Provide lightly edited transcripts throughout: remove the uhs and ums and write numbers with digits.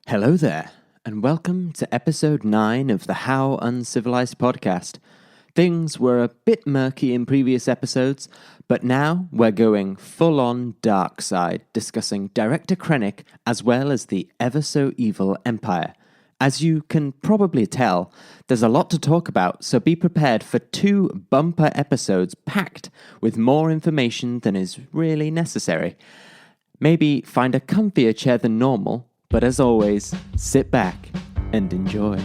Hello there, and welcome to episode 9 of the How Uncivilized Podcast. Things were a bit murky in previous episodes, but now we're going full-on dark side, discussing Director Krennic as well as the ever-so-evil Empire. As you can probably tell, there's a lot to talk about, so be prepared for 2 bumper episodes packed with more information than is really necessary. Maybe find a comfier chair than normal, but as always, sit back and enjoy.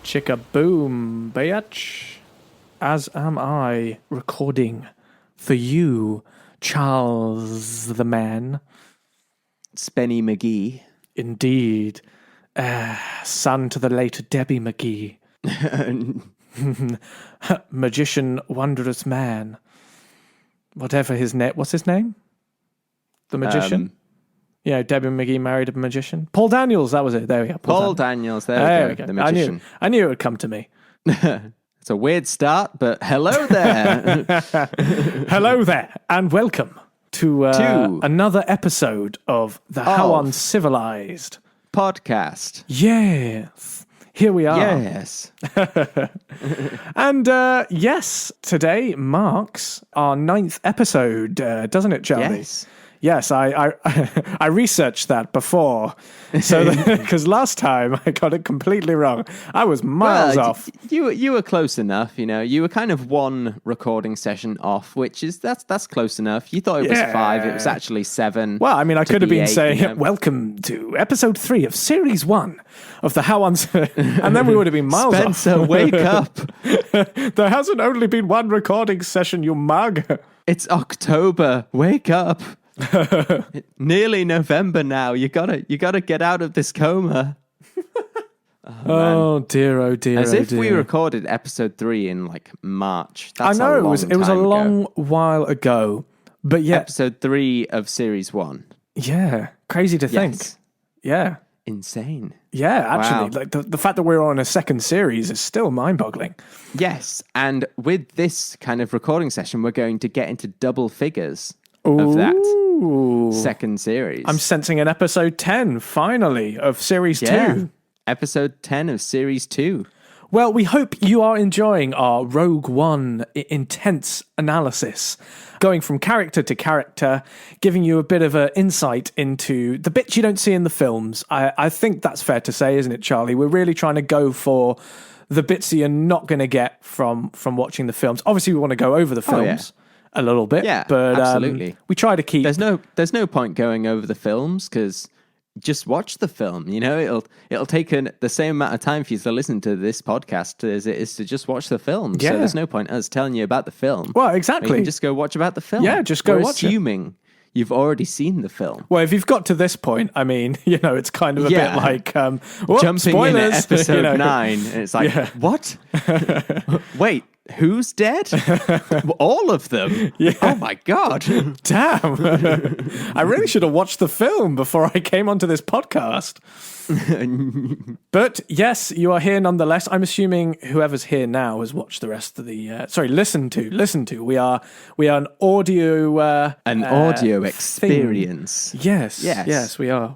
Chicka-boom, bitch. As am I, recording for you, Charles the Man. Spenny McGee. Indeed. Son to the late Debbie McGee. Magician, wondrous man. Whatever his name. What's his name? The magician? Yeah, Debbie McGee married a magician. Paul Daniels, that was it. There we go. Paul Daniels, there we go. The magician. I knew it would come to me. It's a weird start, but hello there. Hello there, and welcome to another episode of the How Uncivilized Podcast. Yes. Here we are. Yes. And yes, today marks our 9th episode, doesn't it, Charlie? Yes. Yes, I researched that before, so because last time I got it completely wrong. I was miles off. You were close enough, you know. You were kind of one recording session off, which is that's close enough. You thought it was 5, it was actually 7. Well, I mean, I could have been 8, saying, you know? "Welcome to episode 3 of series 1 of the How and then we would have been miles Spencer, off. wake up! There hasn't only been one recording session, you mug. It's October. Wake up! Nearly November now. You gotta get out of this coma. Oh dear, oh dear. As if we dear. recorded episode 3 in like March. I know it was a long while ago, but yeah, episode 3 of series 1. Yeah, crazy to think. Yeah, insane. Yeah, actually, Wow. like the fact that we're on a second series is still mind-boggling. Yes, and with this kind of recording session, we're going to get into double figures of that second series. I'm sensing an episode 10, finally, of series 2. Episode 10 of series 2. Well, we hope you are enjoying our Rogue One intense analysis, going from character to character, giving you a bit of an insight into the bits you don't see in the films. I think that's fair to say, isn't it, Charlie? We're really trying to go for the bits that you're not going to get from watching the films. Obviously, we want to go over the films. A little bit, but absolutely. We try to keep. There's no point going over the films because just watch the film. You know, it'll take the same amount of time for you to listen to this podcast as it is to just watch the film. Yeah. So there's no point us telling you about the film. Well, exactly. You can just go watch about the film. Yeah, just go watch it. Assuming you've already seen the film. Well, if you've got to this point, I mean, you know, it's kind of a bit like jumping spoilers, in at episode you know. 9, and it's like, what? Wait. Who's dead? All of them. Yeah. Oh my God. Damn. I really should have watched the film before I came onto this podcast. But yes, you are here nonetheless. I'm assuming whoever's here now has watched the rest of the listen to. We are an audio audio experience. Thing. Yes, we are.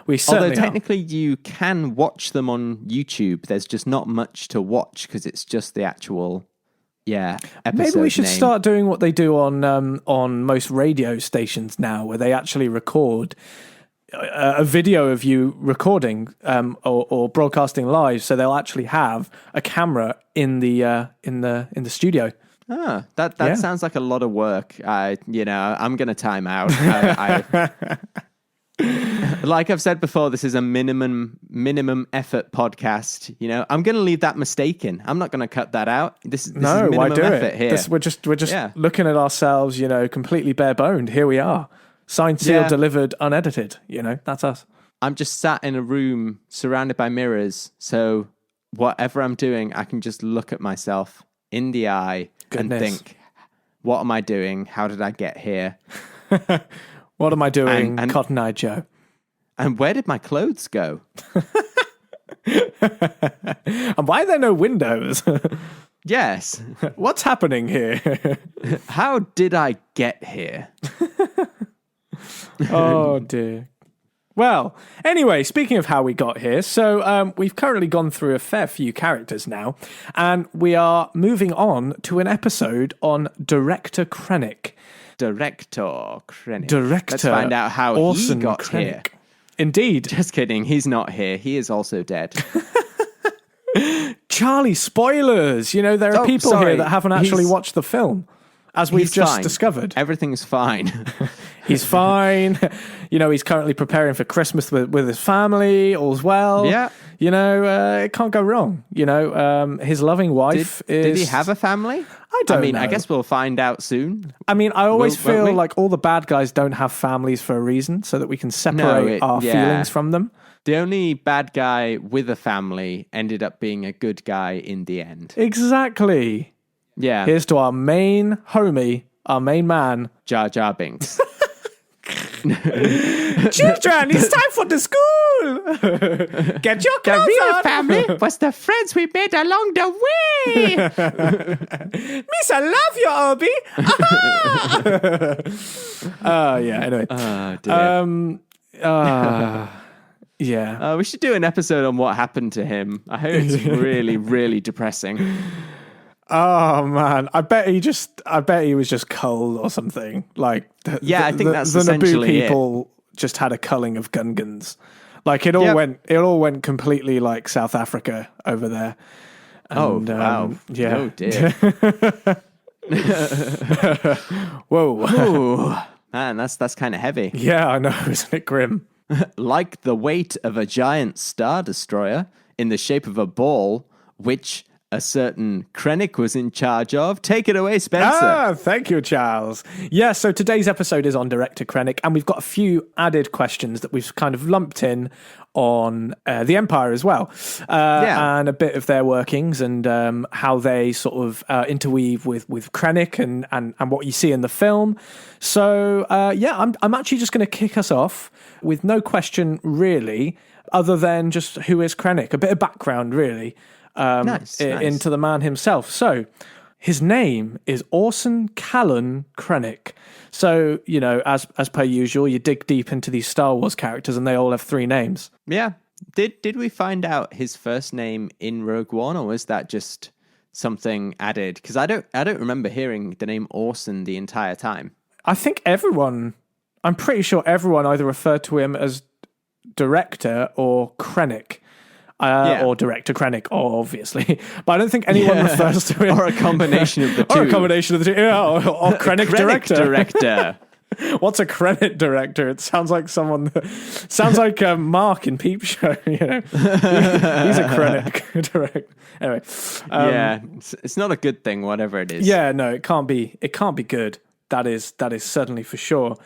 We certainly Although technically you can watch them on YouTube, there's just not much to watch because it's just the actual episode. Maybe we should name. start doing what they do on most radio stations now, where they actually record a video of you recording or broadcasting live, so they'll actually have a camera in the studio. Ah, that sounds like a lot of work. I'm going to time out. Like I've said before, this is a minimum effort podcast. You know, I'm going to leave that mistake in. I'm not going to cut that out. This is minimum why do effort it? here. We're just looking at ourselves, you know, completely bare boned. Here we are, signed, sealed, delivered, unedited. You know, that's us. I'm just sat in a room surrounded by mirrors, so whatever I'm doing, I can just look at myself in the eye and think, what am I doing? How did I get here? What am I doing, Cotton Eye Joe? And where did my clothes go? And why are there no windows? Yes. What's happening here? How did I get here? Oh, dear. Well, anyway, speaking of how we got here, so we've currently gone through a fair few characters now, and we are moving on to an episode on Director Krennic. Director Krennic. Director. Let's find out how Orson he got Krennic. here. Indeed. Just kidding. He's not here. He is also dead. Charlie, spoilers. You know, there are people here that haven't actually watched the film, as we've just discovered. Everything's fine. He's fine. You know, he's currently preparing for Christmas with his family. All's well. Yeah. You know, it can't go wrong. You know, his loving wife Did he have a family? I don't know. I guess we'll find out soon. I mean, I always feel like all the bad guys don't have families for a reason, so that we can separate our feelings from them. The only bad guy with a family ended up being a good guy in the end. Exactly. Yeah. Here's to our main homie, our main man, Jar Jar Binks. Children, it's time for the school. Get your clothes The real on. family was the friends we made along the way. Miss, I love you, Obi. Yeah, anyway. Oh, dear. Yeah. We should do an episode on what happened to him. I heard it's really, really depressing. Oh man, I bet he was just cold or something. Like, I think that's the essentially Naboo people just had a culling of Gungans. Like it all went completely like South Africa over there. And, wow! Yeah. Oh dear. Whoa. Ooh, man, that's kind of heavy. Yeah, I know, isn't it grim? Like the weight of a giant star destroyer in the shape of a ball, which a certain Krennic was in charge of. Take it away, Spencer. Thank you, Charles. Yeah, so today's episode is on Director Krennic, and we've got a few added questions that we've kind of lumped in on the Empire as well, and a bit of their workings and how they sort of interweave with Krennic and what you see in the film. So I'm actually just going to kick us off with no question really, other than just who is Krennic, a bit of background really. Nice. Into the man himself. So his name is Orson Callan Krennic. So, you know, as per usual, you dig deep into these Star Wars characters and they all have three names. Yeah. Did we find out his first name in Rogue One, or was that just something added? Because I don't remember hearing the name Orson the entire time. I think I'm pretty sure everyone either referred to him as Director or Krennic. Or Director Krennic, obviously. But I don't think anyone refers to him. Or a combination of the two. Or a combination of the two. Yeah, or Krennic Director. What's a Krennic Director? It sounds like sounds like Mark in Peep Show, you know. He's a Krennic Director. Anyway. It's not a good thing, whatever it is. Yeah, no, it can't be good. That is certainly for sure.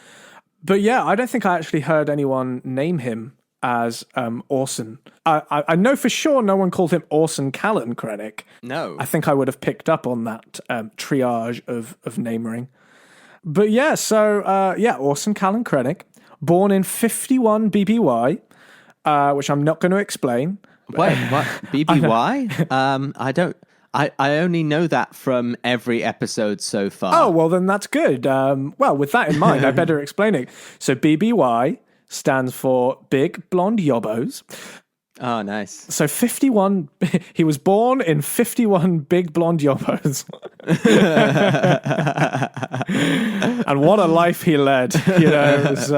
But yeah, I don't think I actually heard anyone name him as Orson. I know for sure no one called him Orson Callan Krennic. No. I think I would have picked up on that triage of namering. But yeah, so Orson Callan Krennic, born in 51 BBY, which I'm not going to explain. Wait, what? BBY? I only know that from every episode so far. Oh, well then that's good. Well, with that in mind, I better explain it. So BBY stands for Big Blonde Yobbos. Oh, nice. So 51, he was born in 51 Big Blonde Yobbos. And what a life he led, you know. It was,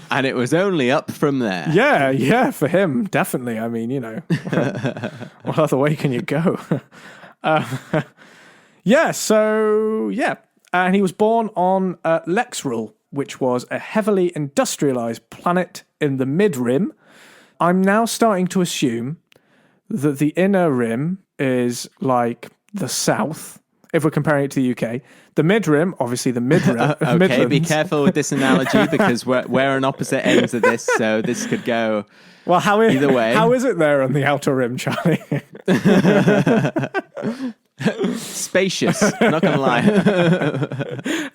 and it was only up from there. Yeah, for him, definitely. I mean, you know, what other way can you go? And he was born on Lexrul, which was a heavily industrialized planet in the mid-rim. I'm now starting to assume that the inner rim is like the south, if we're comparing it to the UK. The mid-rim, obviously the mid-rim. Okay, mid-rims. be careful with this analogy because we're on opposite ends of this, so this could go either way. How is it there on the outer rim, Charlie? Spacious, not going to lie.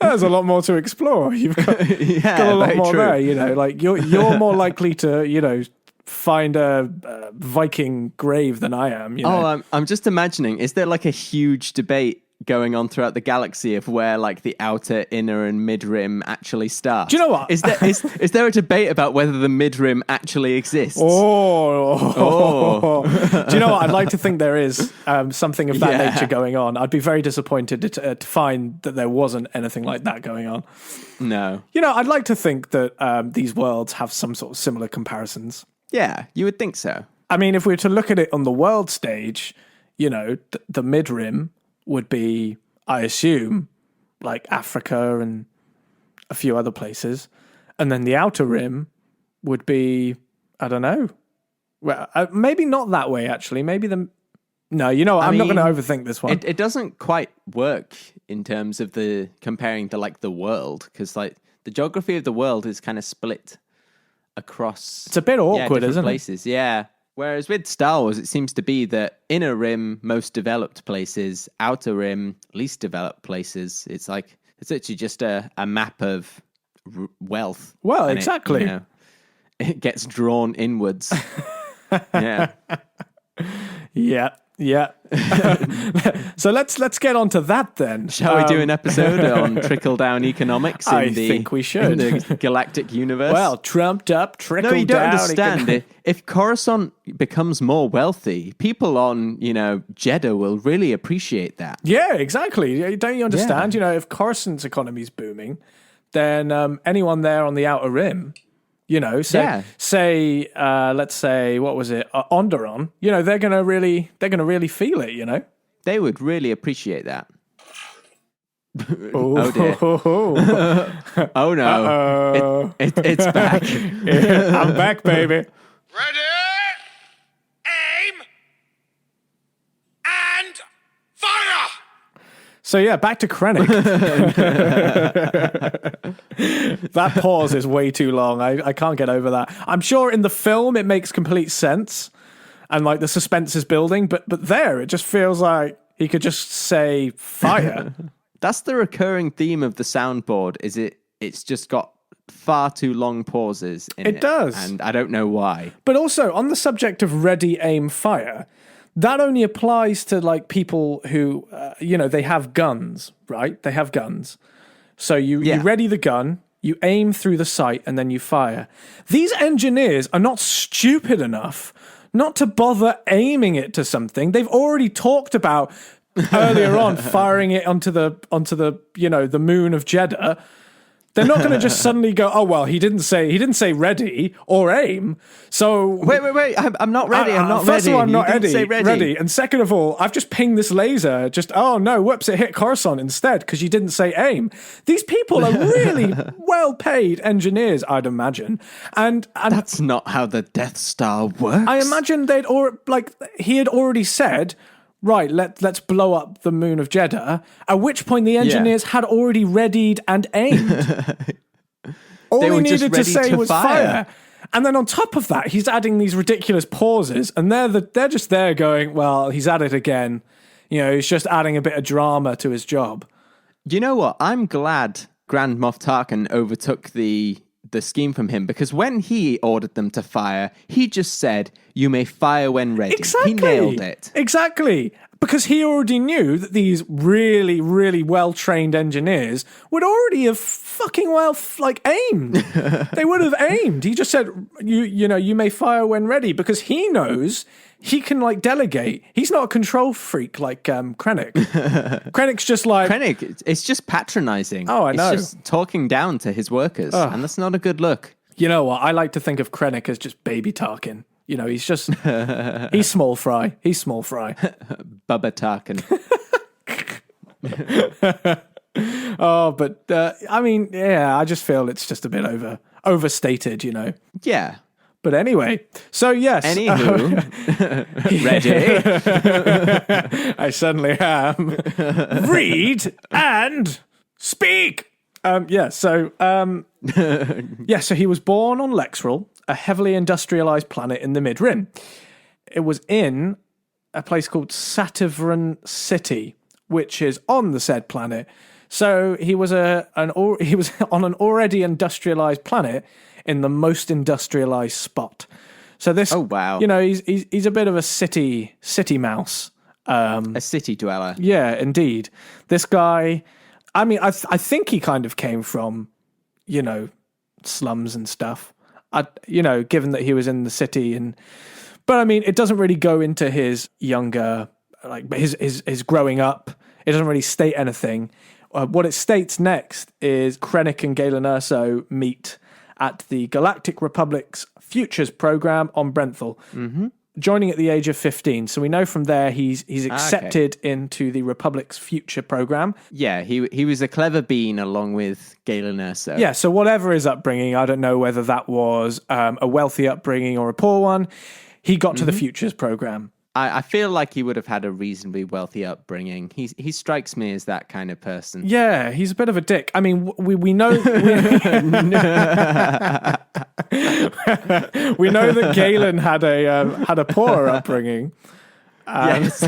There's a lot more to explore. You've got a lot more there, like you're more likely to, find a Viking grave than I am. I'm just imagining, is there like a huge debate going on throughout the galaxy of where like the outer, inner and mid-rim actually start? Do you know what? Is there a debate about whether the mid-rim actually exists? Oh. Do you know what? I'd like to think there is something of that nature going on. I'd be very disappointed to find that there wasn't anything like that going on. No. I'd like to think that these worlds have some sort of similar comparisons. Yeah, you would think so. I mean, if we were to look at it on the world stage, the mid-rim would be, I assume, like Africa and a few other places. And then the outer rim would be, I don't know. Well, maybe not that way, actually. Maybe I'm not going to overthink this one. It doesn't quite work in terms of the comparing to like the world, because like the geography of the world is kind of split across. It's a bit awkward, isn't places. Yeah. Whereas with Star Wars, it seems to be that inner rim, most developed places, outer rim, least developed places. It's actually just a map of wealth. Well, exactly. It gets drawn inwards. Yeah. Yeah. So let's get on to that then. Shall we do an episode on trickle-down economics I think we should. In the galactic universe? Well, trumped up, trickle-down. No, you don't understand. If Coruscant becomes more wealthy, people on, Jeddah will really appreciate that. Yeah, exactly. Don't you understand? Yeah. If Coruscant's economy is booming, then anyone there on the outer rim... let's say, what was it, Onderon? They're gonna really feel it. They would really appreciate that. Oh dear! Oh no! It's back. I'm back, baby. Ready, aim, and fire! So yeah, back to Krennic. That pause is way too long. I can't get over that. I'm sure in the film it makes complete sense, and like the suspense is building, but there it just feels like he could just say fire. That's the recurring theme of the soundboard. It's just got far too long pauses in it. It does, and I don't know why. But also on the subject of ready, aim, fire. That only applies to like people who, they have guns, right? They have guns. So you ready the gun, you aim through the sight, and then you fire. These engineers are not stupid enough not to bother aiming it to something. They've already talked about earlier on firing it onto the the moon of Jeddah. They're not going to just suddenly go, oh, well, he didn't say ready or aim. So wait. I'm not ready. I'm not first ready. Of all, I'm not ready. And second of all, I've just pinged this laser. Whoops, it hit Coruscant instead because you didn't say aim. These people are really well-paid engineers, I'd imagine. And that's not how the Death Star works. I imagine he had already said, right, let's blow up the moon of Jeddah, at which point the engineers had already readied and aimed. All they he needed to say was fire. And then on top of that, he's adding these ridiculous pauses, and they're just there going, well, he's at it again. He's just adding a bit of drama to his job. You know what? I'm glad Grand Moff Tarkin overtook the scheme from him, because when he ordered them to fire, he just said, you may fire when ready. Exactly. He nailed it. Exactly. Because he already knew that these really, really well-trained engineers would already have fucking aimed. They would have aimed. He just said, you may fire when ready, because he knows he can delegate. He's not a control freak like Krennic. Krennic's just Krennic, it's just patronizing. Oh, I know. It's just talking down to his workers, and that's not a good look. You know what? I like to think of Krennic as just baby Tarkin. He's just, he's small fry. He's small fry. Bubba Tarkin. Oh, but I just feel it's just a bit overstated, you know. Yeah. But anyway, so yes. Anywho, ready? I certainly am. Read and speak. So he was born on Lexrel, a heavily industrialized planet in the Mid-Rim. It was in a place called Sativran City, which is on the said planet. So he was on an already industrialized planet in the most industrialized spot. So this, oh wow, you know, he's a bit of a city mouse, a city dweller. Yeah, indeed. This guy, I mean, I think he kind of came from, you know, slums and stuff. Given that he was in the city, but I mean, it doesn't really go into his younger, like his growing up. It doesn't really state anything. What it states next is Krennic and Galen Erso meet at the Galactic Republic's Futures program on Brenthal, joining at the age of 15. So we know from there he's accepted into the Republic's Future program. Yeah, he was a clever bean along with Galen Erso. Yeah, so whatever his upbringing, I don't know whether that was a wealthy upbringing or a poor one, he got to the Futures program. I feel like he would have had a reasonably wealthy upbringing. He strikes me as that kind of person. Yeah, he's a bit of a dick. I mean, we know we know that Galen had a poorer upbringing. Yes.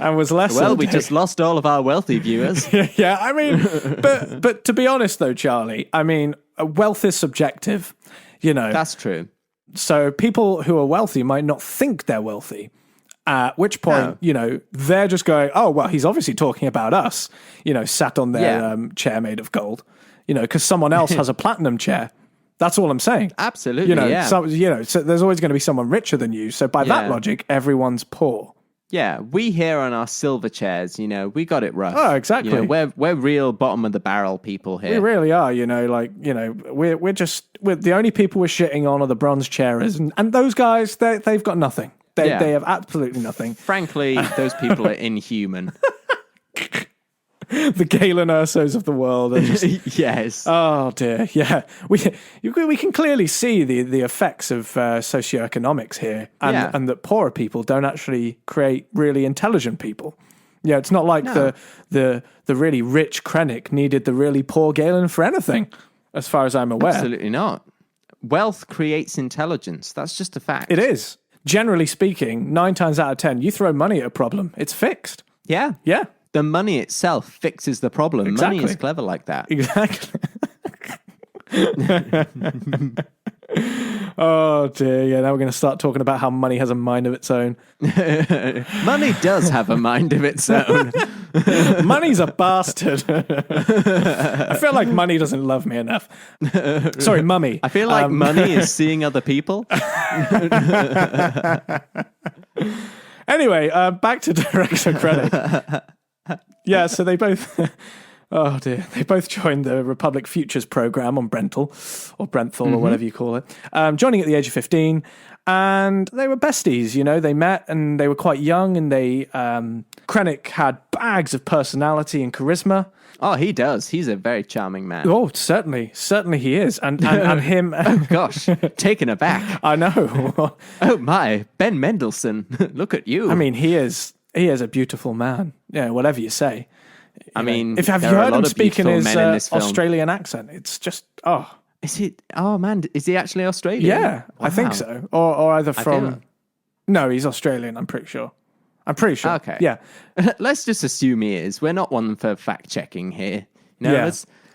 and was less. Well, we just lost all of our wealthy viewers. Yeah, I mean, but to be honest though, Charlie, I mean, wealth is subjective. You know, that's true. So people who are wealthy might not think they're wealthy. At which point, you know, they're just going, oh, well, he's obviously talking about us, you know, sat on their chair made of gold, you know, because someone else has a platinum chair. That's all I'm saying. Absolutely, you know, yeah. So there's always going to be someone richer than you. So by that logic, everyone's poor. Yeah, we here on our silver chairs, you know, we got it rough. Oh, exactly. You know, we're real bottom of the barrel people here. We really are, you know, like, you know, we're the only people we're shitting on are the bronze chairers, and those guys, they've got nothing. They have absolutely nothing. Frankly, those people are inhuman. The Galen Ersos of the world are just... Yes. Oh dear, yeah. We can clearly see the effects of socioeconomics here, and that poorer people don't actually create really intelligent people. Yeah, it's not like the really rich Krennic needed the really poor Galen for anything, as far as I'm aware. Absolutely not. Wealth creates intelligence. That's just a fact. It is. Generally speaking, 9 times out of 10, you throw money at a problem, it's fixed. Yeah. Yeah. The money itself fixes the problem. Exactly. Money is clever like that. Exactly. Oh dear, yeah, now we're going to start talking about how money has a mind of its own. Money does have a mind of its own. Money's a bastard. I feel like money doesn't love me enough. Sorry, mummy. I feel like money is seeing other people. Anyway, back to Director Krennic. Yeah, so they both... Oh dear. They both joined the Republic Futures program on Brenthal, or whatever you call it, joining at the age of 15, and they were besties, you know, they met and they were quite young, and Krennic had bags of personality and charisma. Oh, he does. He's a very charming man. Oh, certainly he is. And him... Oh, gosh, taken aback. I know. Oh my, Ben Mendelsohn, look at you. I mean, he is a beautiful man. Yeah, whatever you say. I mean, have you heard him speak in his Australian accent? It's just, Is he? Oh man, is he actually Australian? Yeah, wow. I think so. Or either from... No, he's Australian, I'm pretty sure. Okay. Yeah. Let's just assume he is. We're not one for fact checking here. No, yeah.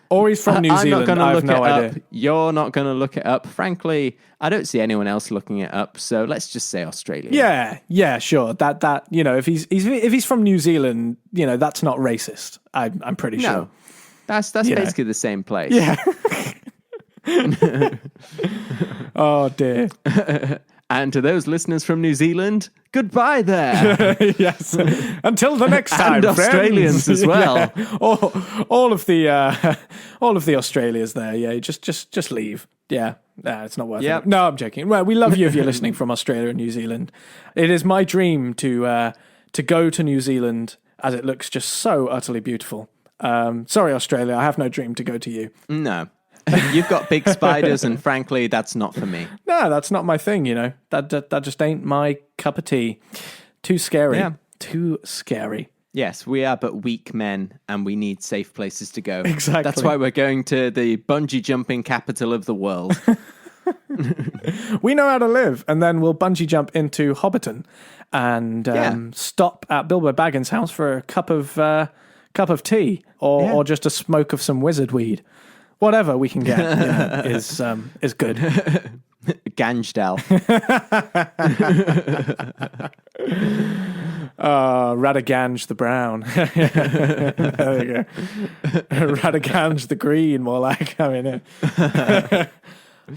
Or he's from New Zealand. I'm not going to look no it idea. up. You're not going to look it up. Frankly, I don't see anyone else looking it up. So let's just say Australia. Yeah, sure. That you know, if he's from New Zealand, you know, that's not racist. I'm pretty sure. No, that's basically the same place. Yeah. Oh dear. And to those listeners from New Zealand, goodbye there. Yes. Until the next time, and friends. Australians as well. Yeah. All of the Australias there. Yeah, just leave. Yeah, it's not worth it. No, I'm joking. Well, we love you if you're listening from Australia and New Zealand. It is my dream to go to New Zealand, as it looks just so utterly beautiful. Sorry, Australia, I have no dream to go to you. No. You've got big spiders, and frankly, that's not for me. No, that's not my thing, you know. That just ain't my cup of tea. Too scary. Yeah. Too scary. Yes, we are but weak men, and we need safe places to go. Exactly. That's why we're going to the bungee jumping capital of the world. We know how to live, and then we'll bungee jump into Hobbiton and stop at Bilbo Baggins' house for a cup of tea or just a smoke of some wizard weed. Whatever we can get is good. Ganjdal. Radaganj the brown. There you go. Radaganj the green, more like. I mean,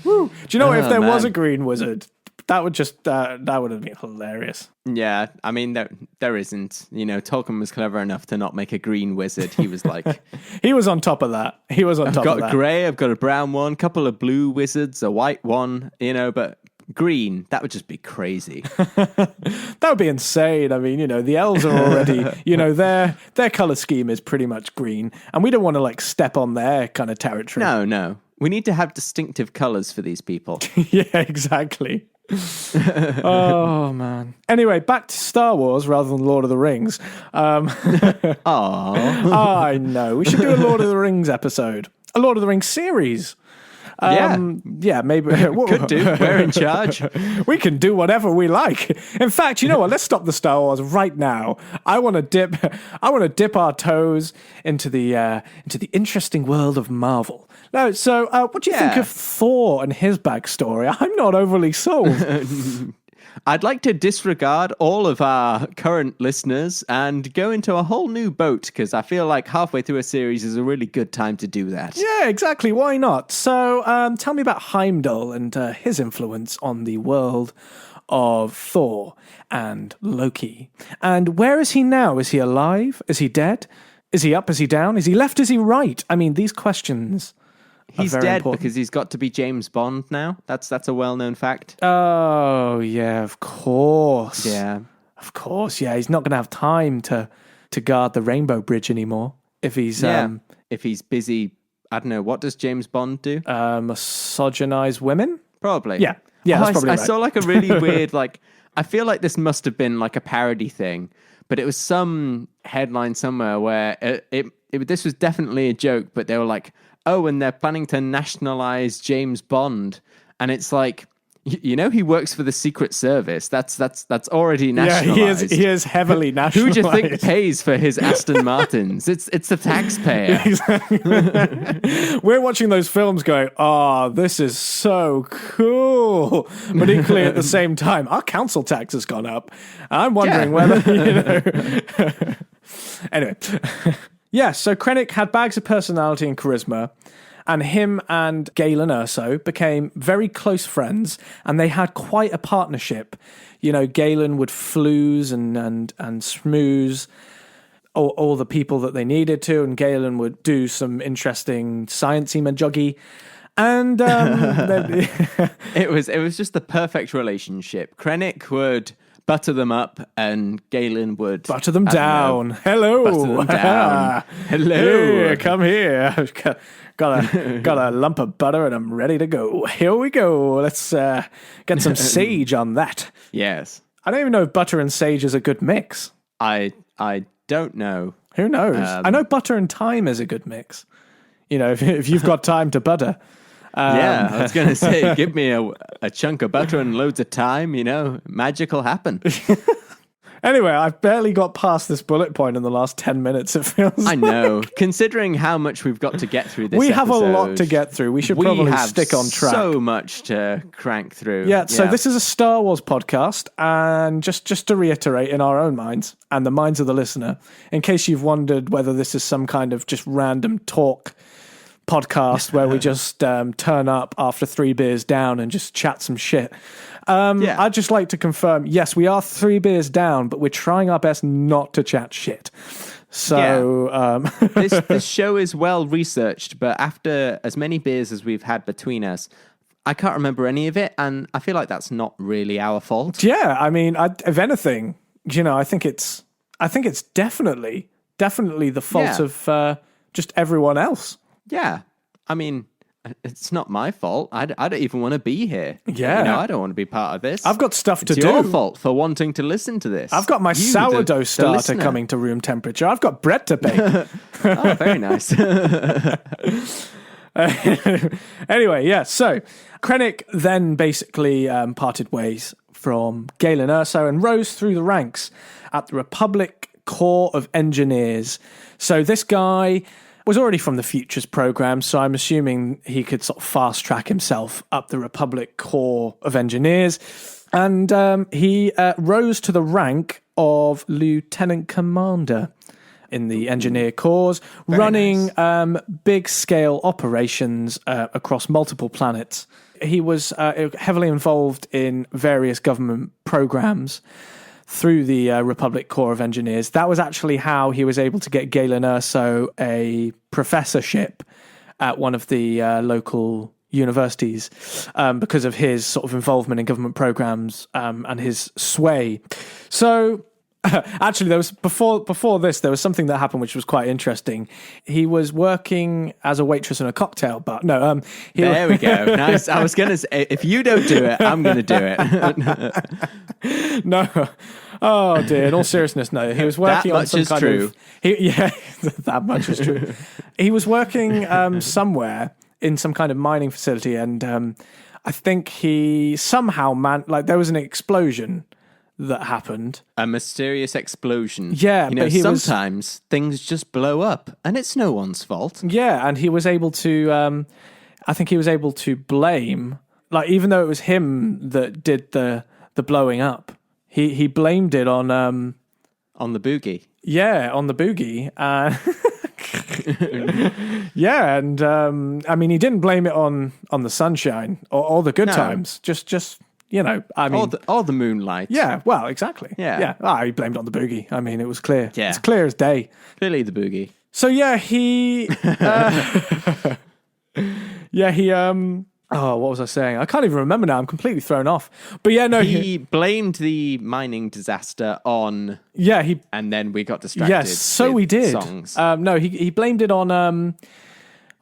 Woo. Do you know if there was a green wizard, that would have been hilarious. Yeah, I mean, there isn't. You know, Tolkien was clever enough to not make a green wizard. He was like... he was on top of that. I've got a grey, I've got a brown one, couple of blue wizards, a white one, you know, but green, that would just be crazy. That would be insane. I mean, you know, the elves are already, you know, their colour scheme is pretty much green, and we don't want to, like, step on their kind of territory. No. We need to have distinctive colours for these people. Yeah, exactly. Oh man. Anyway, back to Star Wars rather than Lord of the Rings. I know. We should do a Lord of the Rings episode. A Lord of the Rings series. Yeah, maybe. Could do. We're in charge. We can do whatever we like. In fact, you know what? Let's stop the Star Wars right now. I want to dip our toes into the interesting world of Marvel. No, so what do you think of Thor and his backstory? I'm not overly sold. I'd like to disregard all of our current listeners and go into a whole new boat, because I feel like halfway through a series is a really good time to do that. Yeah, exactly. Why not? So tell me about Heimdall and his influence on the world of Thor and Loki. And where is he now? Is he alive? Is he dead? Is he up? Is he down? Is he left? Is he right? I mean, these questions... He's dead because he's got to be James Bond now. That's a well-known fact. Oh, yeah, of course. Yeah. Of course, yeah. He's not going to have time to guard the Rainbow Bridge anymore if he's... if he's busy, I don't know, what does James Bond do? Misogynize women? Probably. Yeah, that's probably right. I saw like a really weird, like, I feel like this must have been like a parody thing, but it was some headline somewhere where this was definitely a joke, but they were like, oh, and they're planning to nationalize James Bond. And it's like, you know, he works for the Secret Service. That's already nationalized. Yeah, he is heavily nationalized. Who do you think pays for his Aston Martins? It's the taxpayer. Exactly. We're watching those films going, oh, this is so cool. But equally at the same time, our council tax has gone up. I'm wondering whether, you know... Anyway... Yeah, so Krennic had bags of personality and charisma, and him and Galen Erso became very close friends, and they had quite a partnership. You know, Galen would flooze and smooze all the people that they needed to, and Galen would do some interesting sciencey majoggy. And it was just the perfect relationship. Krennic would butter them up, and Galen would... Butter them down. Hello. Butter them down. Hello. Hey, come here. I've got a lump of butter, and I'm ready to go. Here we go. Let's get some sage on that. Yes. I don't even know if butter and sage is a good mix. I don't know. Who knows? I know butter and thyme is a good mix. You know, if you've got time to butter... yeah, I was going to say, give me a chunk of butter and loads of thyme, you know, magic will happen. Anyway, I've barely got past this bullet point in the last 10 minutes, it feels I know. Considering how much we've got to get through this We have episode, a lot to get through. We should probably stick on track. So much to crank through. Yeah, so this is a Star Wars podcast, and just to reiterate in our own minds, and the minds of the listener, in case you've wondered whether this is some kind of just random talk podcast where we just turn up after 3 beers down and just chat some shit. I'd just like to confirm, yes, we are 3 beers down, but we're trying our best not to chat shit. So this show is well researched, but after as many beers as we've had between us, I can't remember any of it, and I feel like that's not really our fault. Yeah, I mean, if anything, you know, I think it's definitely the fault just everyone else. Yeah. I mean, it's not my fault. I don't even want to be here. Yeah. I don't want to be part of this. I've got stuff to It's do. your fault for wanting to listen to this. I've got my sourdough the starter listener. coming to room temperature. I've got bread to bake. Oh, very nice. Anyway, yeah, so Krennic then basically parted ways from Galen Erso and rose through the ranks at the Republic Corps of Engineers. So this guy was already from the Futures program, so I'm assuming he could sort of fast track himself up the Republic Corps of Engineers. And he rose to the rank of Lieutenant Commander in the Engineer Corps, running big-scale operations across multiple planets. He was heavily involved in various government programs through the Republic Corps of Engineers. That was actually how he was able to get Galen Erso a professorship at one of the local universities because of his sort of involvement in government programs and his sway. So actually, there was before this, there was something that happened which was quite interesting. He was working as a waitress in a cocktail bar. No, there we go. Nice. I was going to say, if you don't do it, I'm going to do it. No. Oh dear. In all seriousness, no. He was working on some kind of. Yeah, that much is true. He was working somewhere in some kind of mining facility, and I think he somehow there was an explosion that happened. A mysterious explosion. Yeah, but sometimes things just blow up, and it's no one's fault. Yeah, and he was able to. I think he was able to blame, even though it was him that did the blowing up, he blamed it on the boogie. Yeah, on the boogie. Yeah, and I mean, he didn't blame it on the sunshine or the good times. Just. I mean, all the moonlight. Yeah, well, exactly. Yeah. He blamed it on the boogie. I mean, it was clear. Yeah. It's clear as day. Clearly the boogie. So yeah, he. Oh, what was I saying? I can't even remember now. I'm completely thrown off. But yeah, no, he blamed the mining disaster on. Yeah, and then we got distracted. Yes, so we did. Songs. No, he blamed it on.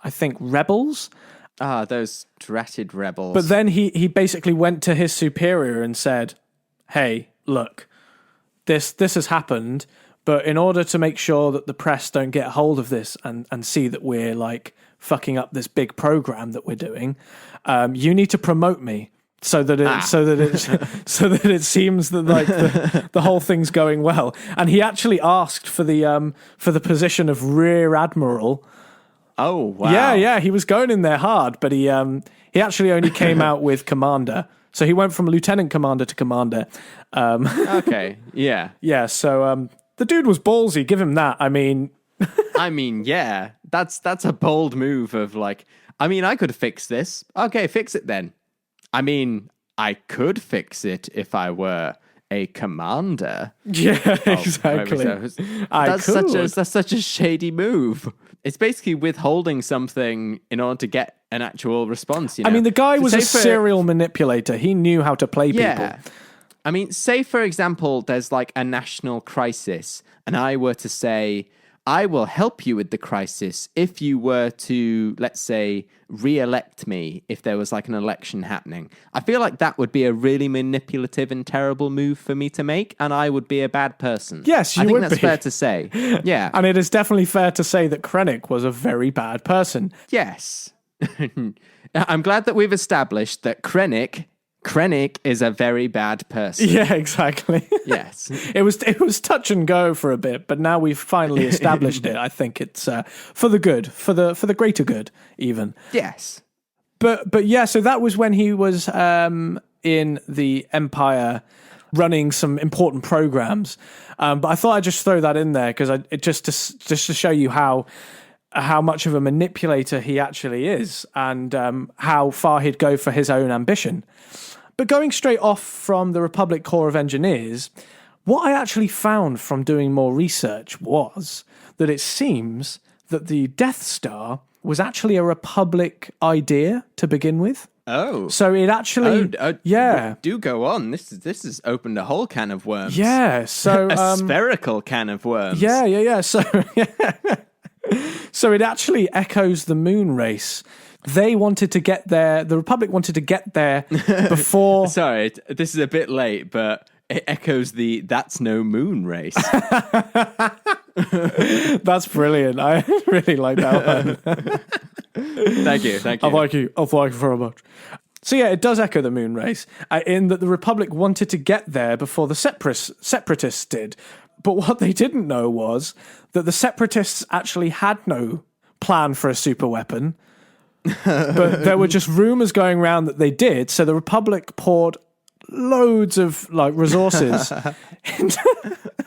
I think rebels. Those dratted rebels. But then he basically went to his superior and said, "Hey, look, this has happened, but in order to make sure that the press don't get hold of this and see that we're fucking up this big program that we're doing, you need to promote me so that it seems that the whole thing's going well." And he actually asked for the position of Rear Admiral. Oh, wow. Yeah, he was going in there hard, but he actually only came out with Commander. So he went from Lieutenant Commander to Commander. Okay, yeah. Yeah, so the dude was ballsy, give him that. I mean, yeah, that's a bold move of I could fix this. Okay, fix it then. I could fix it if I were a commander. Yeah, exactly. That's such a shady move. It's basically withholding something in order to get an actual response. I mean, the guy was a serial manipulator. He knew how to play people. Say, for example, there's a national crisis, and I were to say, I will help you with the crisis if you were to, let's say, re-elect me if there was an election happening. I feel like that would be a really manipulative and terrible move for me to make, and I would be a bad person. Yes, you would be. I think that's fair to say. Yeah. And it is definitely fair to say that Krennic was a very bad person. Yes. I'm glad that we've established that Krennic is a very bad person. Yeah, exactly. Yes. It was touch and go for a bit, but now we've finally established it. I think it's for the good, for the greater good, even. Yes. But yeah, so that was when he was in the Empire running some important programs. But I thought I'd just throw that in there because just to show you how much of a manipulator he actually is and how far he'd go for his own ambition. But going straight off from the Republic Corps of Engineers, what I actually found from doing more research was that it seems that the Death Star was actually a Republic idea to begin with. Oh. So it actually... yeah. Do go on. This has opened a whole can of worms. Yeah, so... a spherical can of worms. Yeah. So... So it actually echoes the moon race. They wanted to get there, the Republic wanted to get there before... Sorry, this is a bit late, but it echoes the "that's no moon" race. That's brilliant. I really like that one. Thank you. I like you very much. So yeah, it does echo the moon race, in that the Republic wanted to get there before the Separatists did. But what they didn't know was that the Separatists actually had no plan for a super weapon. But there were just rumors going around that they did, so the Republic poured loads of resources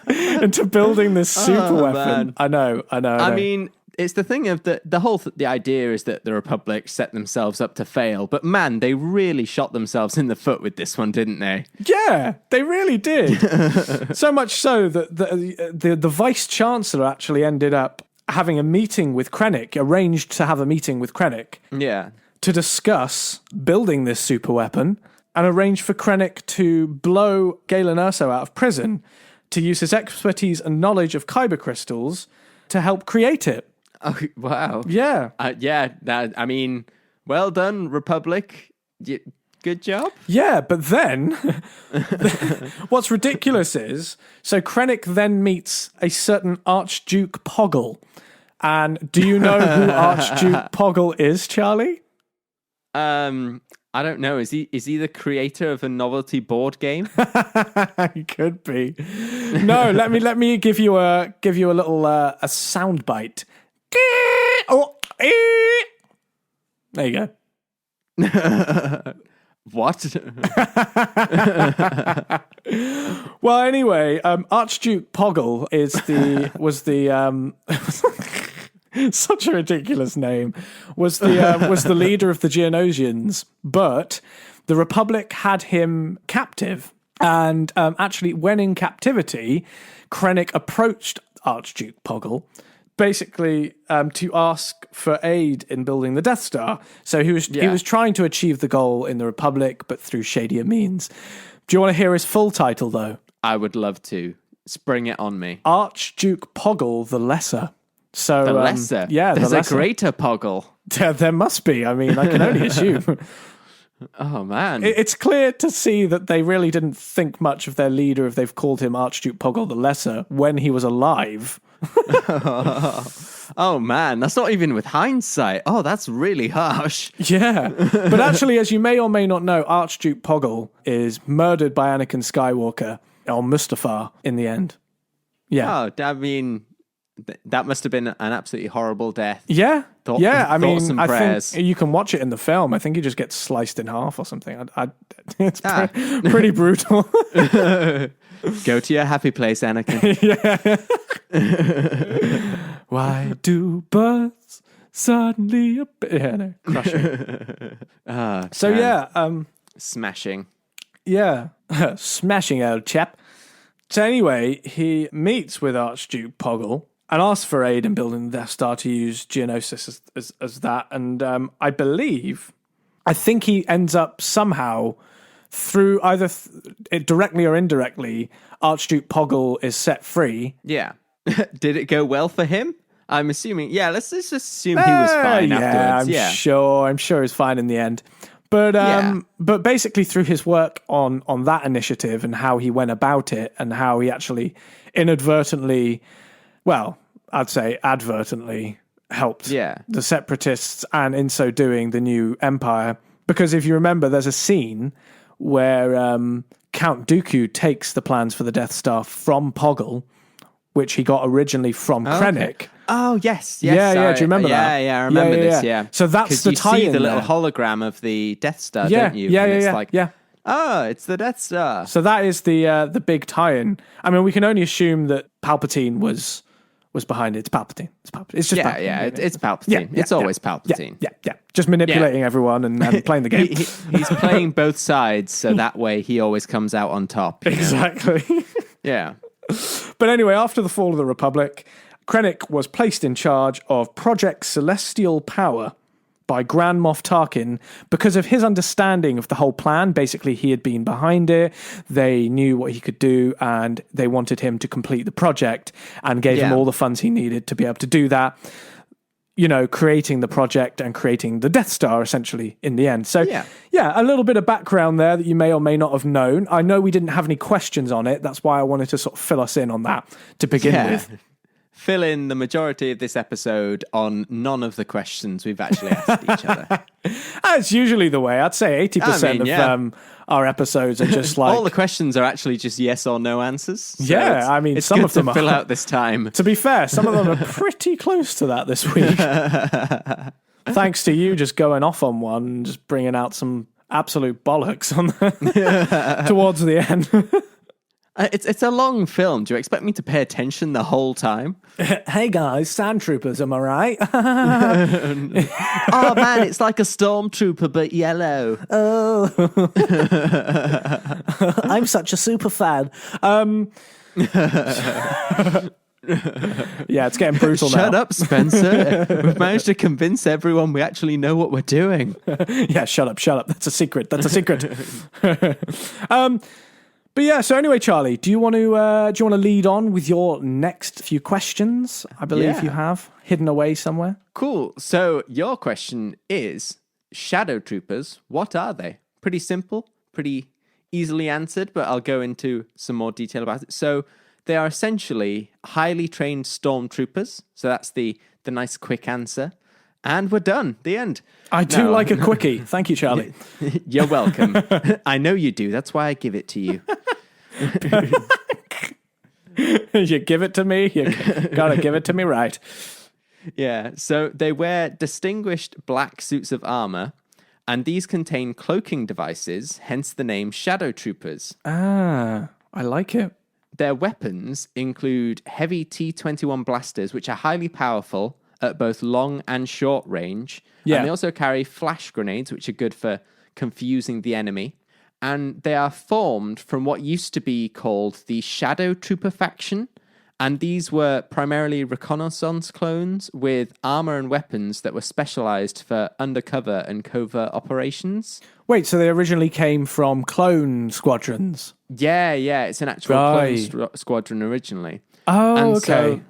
into building this super weapon. Man. I know. I mean, it's the thing of the idea is that the Republic set themselves up to fail, but man, they really shot themselves in the foot with this one, didn't they? Yeah, they really did. So much so that the Vice Chancellor actually ended up having a meeting with Krennic, arranged to have a meeting with Krennic. Yeah. To discuss building this super weapon and arrange for Krennic to blow Galen Erso out of prison to use his expertise and knowledge of kyber crystals to help create it. Oh, wow. Yeah. I mean, well done, Republic. Good job. Yeah, but then what's ridiculous is, so Krennic then meets a certain Archduke Poggle. And do you know who Archduke Poggle is, Charlie? I don't know. Is he the creator of a novelty board game? He could be. No, let me give you a little a sound bite. There you go. What? Well, anyway, Archduke Poggle was the such a ridiculous name. Was the leader of the Geonosians, but the Republic had him captive. And actually, when in captivity, Krennic approached Archduke Poggle, basically to ask for aid in building the Death Star. So he was trying to achieve the goal in the Republic, but through shadier means. Do you want to hear his full title, though? I would love to. Spring it on me. Archduke Poggle the Lesser. So the Lesser? There's a greater Poggle. There must be. I mean, I can only assume. Oh, man. It's clear to see that they really didn't think much of their leader if they've called him Archduke Poggle the Lesser when he was alive. Oh, man. That's not even with hindsight. Oh, that's really harsh. Yeah. But actually, as you may or may not know, Archduke Poggle is murdered by Anakin Skywalker on Mustafar in the end. Yeah. Oh, I mean, that must have been an absolutely horrible death. Yeah. I mean, I prayers. think you can watch it in the film. I think he just gets sliced in half or something. It's pretty brutal. Go to your happy place, Anakin. Yeah. Why do birds suddenly appear? Yeah, no, crushing. So man. yeah, Smashing. Yeah, smashing old chap. So anyway, he meets with Archduke Poggle and asks for aid in building the Death Star to use Geonosis as that. And I think he ends up somehow through either directly or indirectly, Archduke Poggle is set free. Yeah. Did it go well for him? I'm assuming. Yeah, let's just assume he was fine afterwards. I'm sure he's fine in the end. But basically through his work on that initiative and how he went about it and how he actually inadvertently, well, I'd say advertently helped the Separatists and in so doing the new Empire. Because if you remember, there's a scene where Count Dooku takes the plans for the Death Star from Poggle, which he got originally from Krennic. Okay. Oh, yes. Yeah. Do you remember that? Yeah, I remember this, yeah. So that's the tie-in. You see the little there. hologram of the Death Star, Yeah, don't you? yeah, and yeah, it's yeah, like, yeah. Oh, it's the Death Star. So that is the big tie-in. I mean, we can only assume that Palpatine was behind it. It's Palpatine. It's just Palpatine. Yeah, it's Palpatine. It's always Palpatine. Yeah. Just manipulating everyone and playing the game. He's playing both sides, so that way he always comes out on top. Exactly. Yeah. But anyway, after the fall of the Republic, Krennic was placed in charge of Project Celestial Power by Grand Moff Tarkin because of his understanding of the whole plan. Basically, he had been behind it. They knew what he could do, and they wanted him to complete the project and gave him all the funds he needed to be able to do that. creating the project and creating the Death Star, essentially, in the end. So, yeah, a little bit of background there that you may or may not have known. I know we didn't have any questions on it. That's why I wanted to sort of fill us in on that to begin with. Fill in the majority of this episode on none of the questions we've actually asked each other. That's usually the way. I'd say 80% of our episodes are just like... All the questions are actually just yes or no answers. So it's some good of them to fill are. out this time. To be fair, some of them are pretty close to that this week. Thanks to you just going off on one and just bringing out some absolute bollocks on towards the end. It's a long film. Do you expect me to pay attention the whole time? Hey guys, sand troopers, am I right? Oh man, it's like a stormtrooper but yellow. Oh, I'm such a super fan. Yeah, it's getting brutal now. Shut up, Spencer. We've managed to convince everyone we actually know what we're doing. Yeah, shut up. That's a secret. But yeah, so anyway, Charlie, do you want to lead on with your next few questions? I believe you have hidden away somewhere. Cool. So your question is, Shadow Troopers, what are they? Pretty simple, pretty easily answered, but I'll go into some more detail about it. So they are essentially highly trained stormtroopers. So that's the nice quick answer. And we're done. The end. I do like a quickie. Thank you, Charlie. You're welcome. I know you do. That's why I give it to you. You give it to me. You gotta give it to me right. Yeah. So they wear distinguished black suits of armor, and these contain cloaking devices, hence the name Shadow Troopers. Ah, I like it. Their weapons include heavy T-21 blasters, which are highly powerful at both long and short range. Yeah. And they also carry flash grenades, which are good for confusing the enemy. And they are formed from what used to be called the Shadow Trooper faction. And these were primarily reconnaissance clones with armor and weapons that were specialized for undercover and covert operations. Wait, so they originally came from clone squadrons? Yeah, it's an actual clone squadron originally. Oh, and okay. So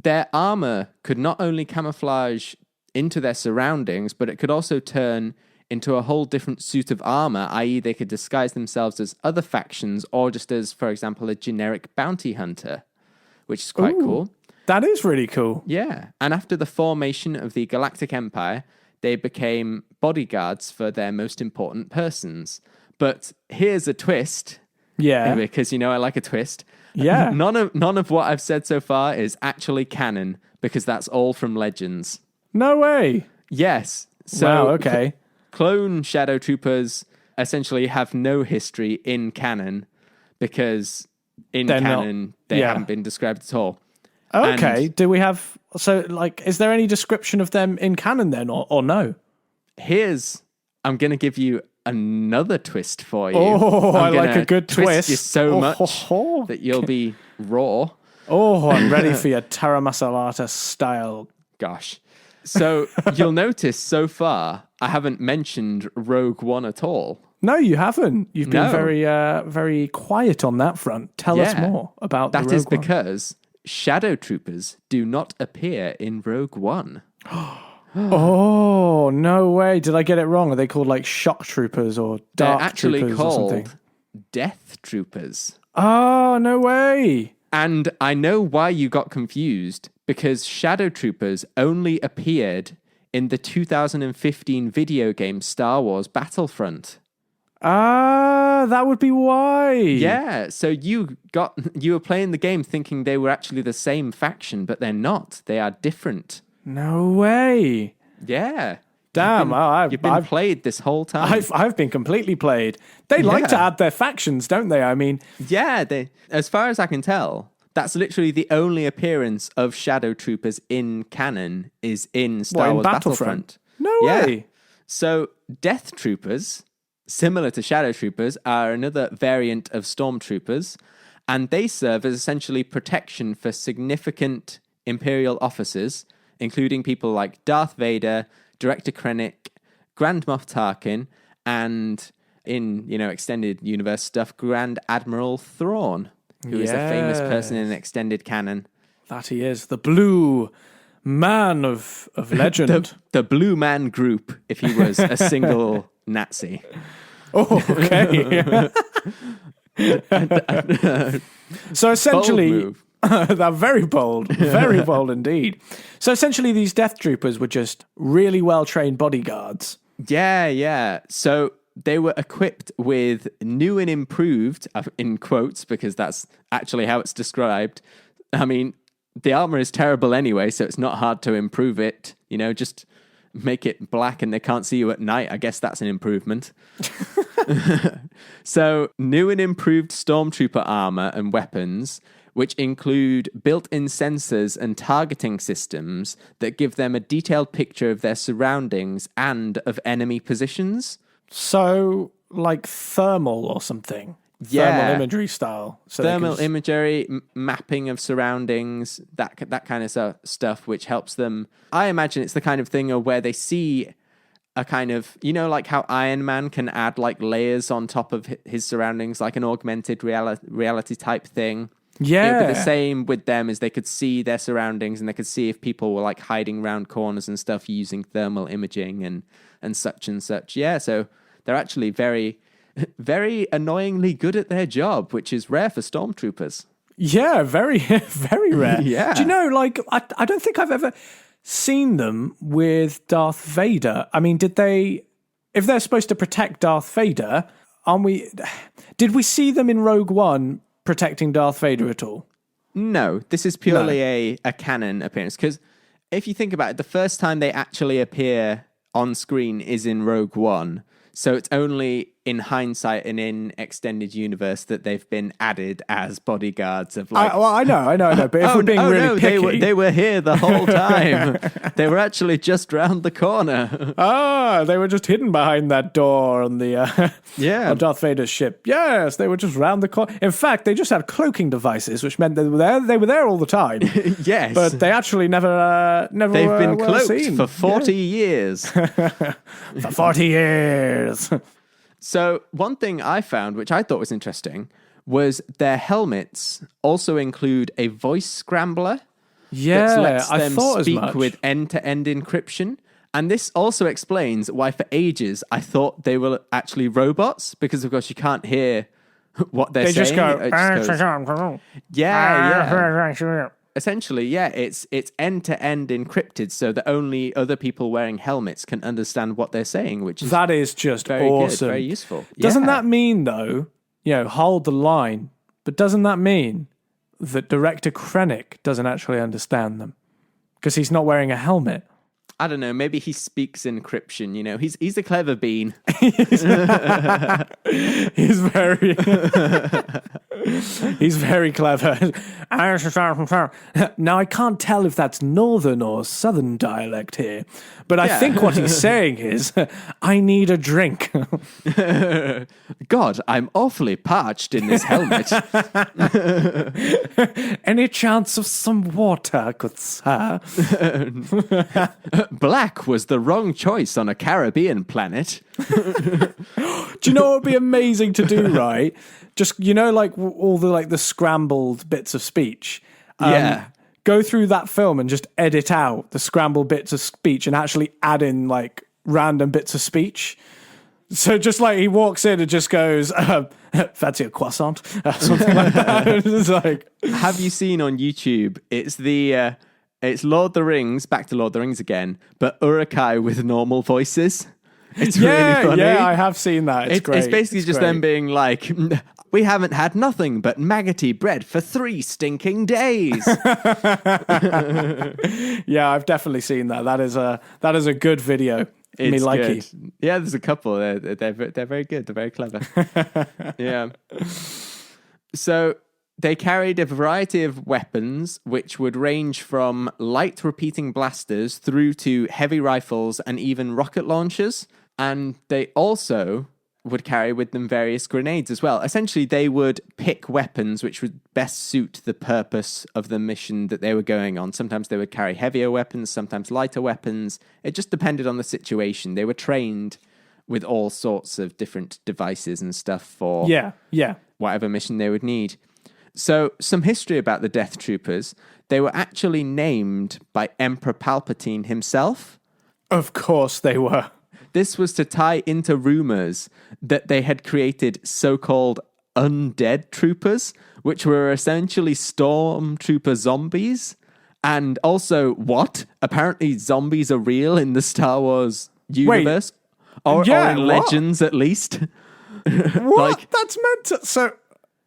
their armor could not only camouflage into their surroundings, but it could also turn into a whole different suit of armor, i.e. they could disguise themselves as other factions or just as, for example, a generic bounty hunter, which is quite cool. That is really cool. Yeah. And after the formation of the Galactic Empire, they became bodyguards for their most important persons. But here's a twist. Yeah. Because, I like a twist. Yeah. None of what I've said so far is actually canon, because that's all from Legends. No way. Yes. So wow, okay. Clone Shadow Troopers essentially have no history in canon, because in canon they haven't been described at all. Okay. And do we have... So, is there any description of them in canon then, or no? I'm going to give you another twist for you. Oh, I like a good twist. You so much that you'll be raw. Oh, I'm ready for your Terra Masalata style. Gosh. So you'll notice so far I haven't mentioned Rogue One at all. No, you haven't. You've been very, very quiet on that front. Tell us more about that. The Rogue is because Shadow Troopers do not appear in Rogue One. Oh, no way. Did I get it wrong? Are they called shock troopers or dark troopers or something? They're actually called Death Troopers. Oh, no way. And I know why you got confused, because Shadow Troopers only appeared in the 2015 video game Star Wars Battlefront. Ah, that would be why. Yeah, so you were playing the game thinking they were actually the same faction, but they're not. They are different. No way. Yeah. Damn, you've been played this whole time. I've been completely played. They like to add their factions, don't they? I mean... Yeah, as far as I can tell, that's literally the only appearance of Shadow Troopers in canon is in Star Wars Battlefront. No way. So Death Troopers, similar to Shadow Troopers, are another variant of Stormtroopers, and they serve as essentially protection for significant Imperial officers, including people like Darth Vader, Director Krennic, Grand Moff Tarkin, and in, extended universe stuff, Grand Admiral Thrawn, who is a famous person in extended canon. That he is. The blue man of legend. The Blue Man Group, if he was a single Nazi. Oh, okay. So essentially, Bold move. they're very bold indeed. So essentially, these Death Troopers were just really well-trained bodyguards. Yeah. So they were equipped with new and improved, in quotes, because that's actually how it's described. I mean, the armor is terrible anyway, so it's not hard to improve it. You know, just make it black and they can't see you at night. I guess that's an improvement. So, new and improved stormtrooper armor and weapons, which include built-in sensors and targeting systems that give them a detailed picture of their surroundings and of enemy positions. So, like thermal or something. Yeah. Thermal imagery style. So Thermal imagery, mapping of surroundings, that kind of stuff, which helps them. I imagine it's the kind of thing where they see a kind of, you know, like how Iron Man can add like layers on top of his surroundings, like an augmented reality type thing. Yeah. It would be the same with them, as they could see their surroundings and they could see if people were like hiding around corners and stuff using thermal imaging and such and such. Yeah, so they're actually very, very annoyingly good at their job, which is rare for stormtroopers. Yeah, very, very rare. Yeah. Do you know, like, I don't think I've ever seen them with Darth Vader. I mean, if they're supposed to protect Darth Vader, did we see them in Rogue One protecting Darth Vader at all? No, this is purely a canon appearance, because if you think about it, the first time they actually appear on screen is in Rogue One. So it's only in hindsight and in extended universe that they've been added as bodyguards of like. I know. But if we're being really picky, they were here the whole time. They were actually just round the corner. They were just hidden behind that door on the on Darth Vader's ship. Yes, they were just round the corner. In fact, they just had cloaking devices, which meant they were there all the time. Yes, but they actually never. They've been cloaked seen. for 40 years. For 40 years. So one thing I found, which I thought was interesting, was their helmets also include a voice scrambler that lets them speak with end-to-end encryption. And this also explains why for ages I thought they were actually robots, because of course you can't hear what they're saying. They just go, yeah. Essentially, yeah, it's end-to-end encrypted so that only other people wearing helmets can understand what they're saying, which is that is just very awesome. Good, very useful. Doesn't that mean, though, hold the line, but doesn't that mean that Director Krennic doesn't actually understand them? Because he's not wearing a helmet. I don't know, maybe he speaks encryption, you know. He's a clever bean. He's very he's very clever. Now, I can't tell if that's northern or southern dialect here, but I think what he's saying is, I need a drink. God, I'm awfully parched in this helmet. Any chance of some water, good sir? Black was the wrong choice on a Caribbean planet. Do you know what would be amazing to do, right? Just, like all the scrambled bits of speech. Go through that film and just edit out the scrambled bits of speech and actually add in like random bits of speech. So just like he walks in and just goes, fancy a croissant? Something like that. It's like, have you seen on YouTube? It's it's Lord of the Rings, back to Lord of the Rings again, but Uruk-hai with normal voices. It's really funny. Yeah, I have seen that. It's great. It's basically just them being like, we haven't had nothing but maggoty bread for 3 stinking days. Yeah, I've definitely seen that. That is a good video. It's good. Yeah, there's a couple. They're very good. They're very clever. Yeah. So they carried a variety of weapons, which would range from light repeating blasters through to heavy rifles and even rocket launchers. And they also would carry with them various grenades as well. Essentially, they would pick weapons which would best suit the purpose of the mission that they were going on. Sometimes they would carry heavier weapons, sometimes lighter weapons. It just depended on the situation. They were trained with all sorts of different devices and stuff for whatever mission they would need. So, some history about the Death Troopers. they were actually named by Emperor Palpatine himself. Of course they were. This was to tie into rumors that they had created so-called undead troopers, which were essentially stormtrooper zombies. And also, what? Apparently zombies are real in the Star Wars universe? Or in Legends, at least. What? That's meant to... So,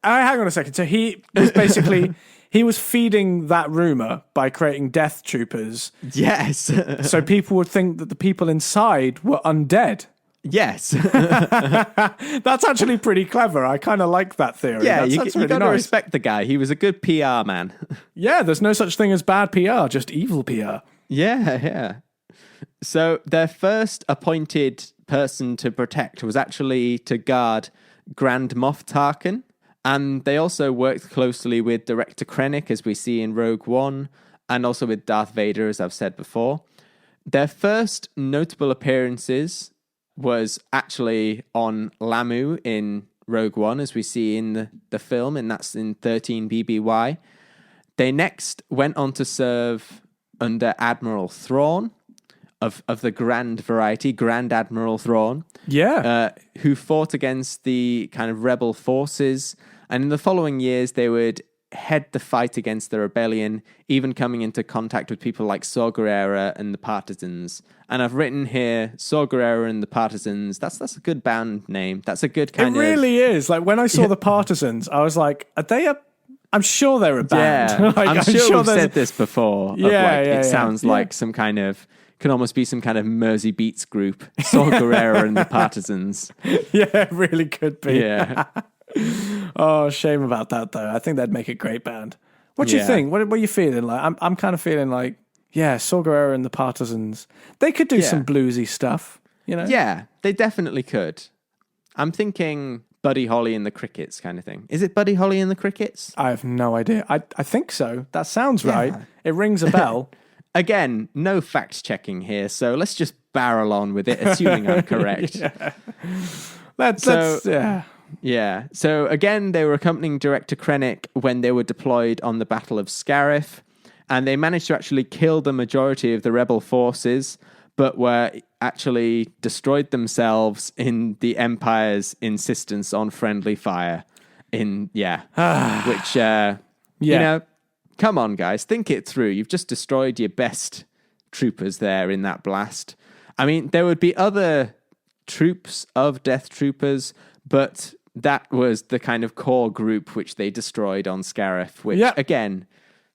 hang on a second. So he was basically... He was feeding that rumor by creating death troopers. Yes. So people would think that the people inside were undead. Yes. That's actually pretty clever. I kind of like that theory. Yeah, that's you really got to nice. respect the guy. He was a good PR man. Yeah, there's no such thing as bad PR, just evil PR. Yeah. So their first appointed person to protect was actually to guard Grand Moff Tarkin. And they also worked closely with Director Krennic, as we see in Rogue One, and also with Darth Vader, as I've said before. Their first notable appearances was actually on Lamu in Rogue One, as we see in the film, and that's in 13 BBY. They next went on to serve under Admiral Thrawn, of the Grand variety, Grand Admiral Thrawn. Yeah. Who fought against the kind of rebel forces. And in the following years, they would head the fight against the rebellion, even coming into contact with people like Saw Gerrera and the Partisans. And I've written here, Saw Gerrera and the Partisans. That's a good band name. That's a good kind of... It really is. Like, when I saw the Partisans, I was like, are they a... I'm sure they're a band. Yeah, like, I'm sure we've said this before. It sounds like some kind of... Can almost be some kind of Mersey Beats group. Saw Gerrera and the Partisans. Yeah, it really could be. Yeah. Oh, shame about that, though. I think they'd make a great band. What do you think? What are you feeling like? I'm kind of feeling like, Saw Gerrera and the Partisans. They could do some bluesy stuff, you know? Yeah, they definitely could. I'm thinking Buddy Holly and the Crickets kind of thing. Is it Buddy Holly and the Crickets? I have no idea. I think so. That sounds right. It rings a bell. Again, no fact-checking here, so let's just barrel on with it, assuming I'm correct. Yeah. So again, they were accompanying Director Krennic when they were deployed on the Battle of Scarif, and they managed to actually kill the majority of the rebel forces, but were actually destroyed themselves in the Empire's insistence on friendly fire. You know, come on, guys, think it through. You've just destroyed your best troopers there in that blast. I mean, there would be other troops of Death Troopers, but that was the kind of core group which they destroyed on Scarif, which, again,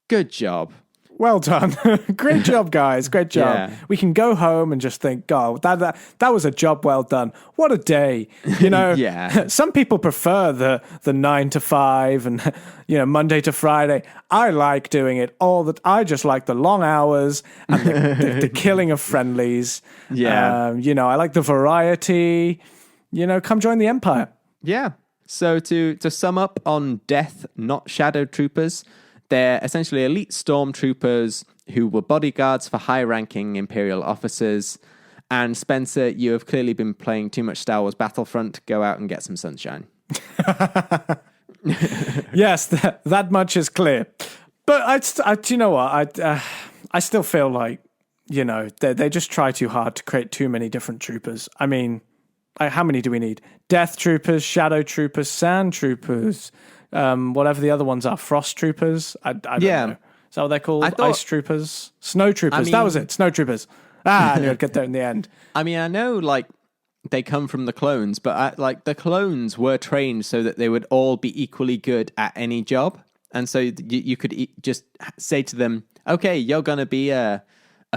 good job. Well done. Great job, guys. Great job. Yeah. We can go home and just think, God, that was a job well done. What a day. You know, some people prefer the 9 to 5 and, Monday to Friday. I like doing it I just like the long hours and the killing of friendlies. Yeah. I like the variety. Come join the Empire. Yeah. So to sum up on Death, not Shadow Troopers, they're essentially elite stormtroopers who were bodyguards for high-ranking Imperial officers. And Spencer, you have clearly been playing too much Star Wars Battlefront. Go out and get some sunshine. Yes, that much is clear. But you know what? I still feel like, they just try too hard to create too many different troopers. I mean, how many do we need? Death Troopers, Shadow Troopers, Sand Troopers... whatever the other ones are, Frost Troopers. I don't know. Is that what they're called? Ice Troopers, Snow Troopers. That was it. Snow Troopers. I knew I'd get there in the end. I mean, I know they come from the clones, but the clones were trained so that they would all be equally good at any job, and so you could just say to them, "Okay, you're gonna be a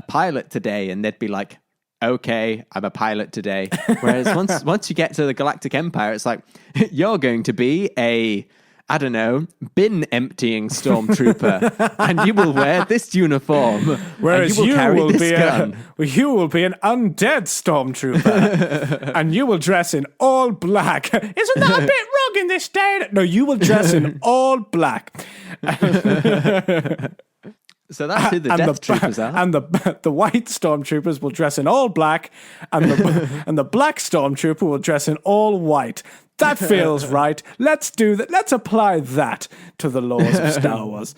pilot today," and they'd be like, "Okay, I'm a pilot today." Whereas once you get to the Galactic Empire, it's like, "You're going to be a bin emptying stormtrooper, and you will wear this uniform, whereas and you will carry this gun. You will be an undead stormtrooper, and you will dress in all black. Isn't that a bit wrong in this day? No, you will dress in all black." So that's who the Death Troopers are. And the white stormtroopers will dress in all black, and the black stormtrooper will dress in all white. That feels right. Let's do that. Let's apply that to the laws of Star Wars.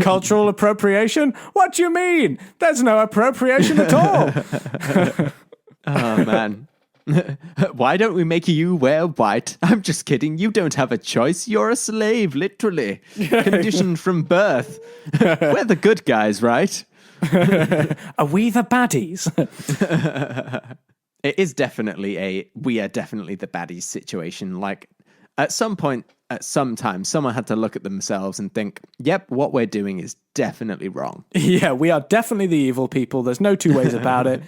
Cultural appropriation? What do you mean? There's no appropriation at all. Oh, man. Why don't we make you wear white? I'm just kidding. You don't have a choice. You're a slave, literally. Conditioned from birth. We're the good guys, right? Are we the baddies? It is definitely we are definitely the baddies situation. Like, at some point, at some time, someone had to look at themselves and think, yep, what we're doing is definitely wrong. Yeah, we are definitely the evil people. There's no two ways about it.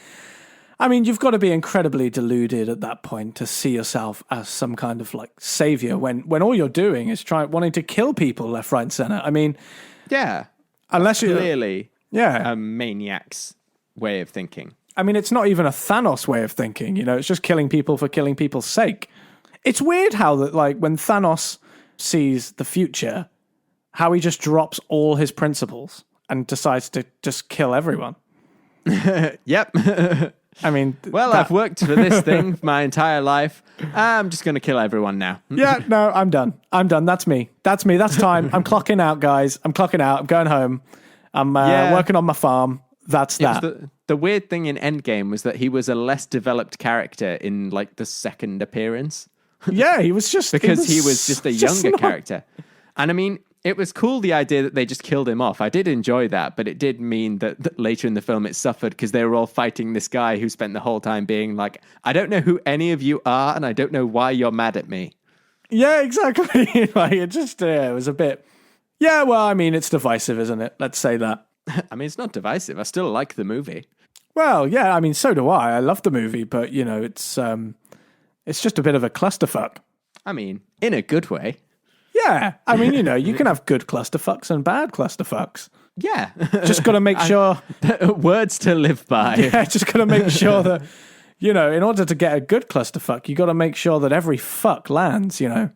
I mean, you've got to be incredibly deluded at that point to see yourself as some kind of like savior when all you're doing is wanting to kill people left, right, and center. I mean, Yeah. unless you're Clearly yeah. a maniac's way of thinking. I mean, it's not even a Thanos way of thinking. You know, it's just killing people for killing people's sake. It's weird how that like when Thanos sees the future, how he just drops all his principles and decides to just kill everyone. Yep. I mean, Well, I've worked for this thing my entire life. I'm just going to kill everyone now. yeah, no, I'm done. That's me. That's time. I'm clocking out, guys. I'm clocking out. I'm going home. I'm working on my farm. That's that. The weird thing in Endgame was that he was a less developed character in like the second appearance. Yeah, he was just... Because he was just a younger character. And I mean, it was cool, the idea that they just killed him off. I did enjoy that, but it did mean that later in the film it suffered because they were all fighting this guy who spent the whole time being like, I don't know who any of you are, and I don't know why you're mad at me. Yeah, exactly. Like, it just it was a bit... Yeah, well, I mean, it's divisive, isn't it? Let's say that. I mean, it's not divisive. I still like the movie. Well, yeah, I mean, so do I. I love the movie, but, you know, it's just a bit of a clusterfuck. I mean, in a good way. Yeah, I mean, you know, you can have good clusterfucks and bad clusterfucks. Yeah. Just got to make sure... Words to live by. Yeah, just got to make sure that, you know, in order to get a good clusterfuck, you got to make sure that every fuck lands, you know.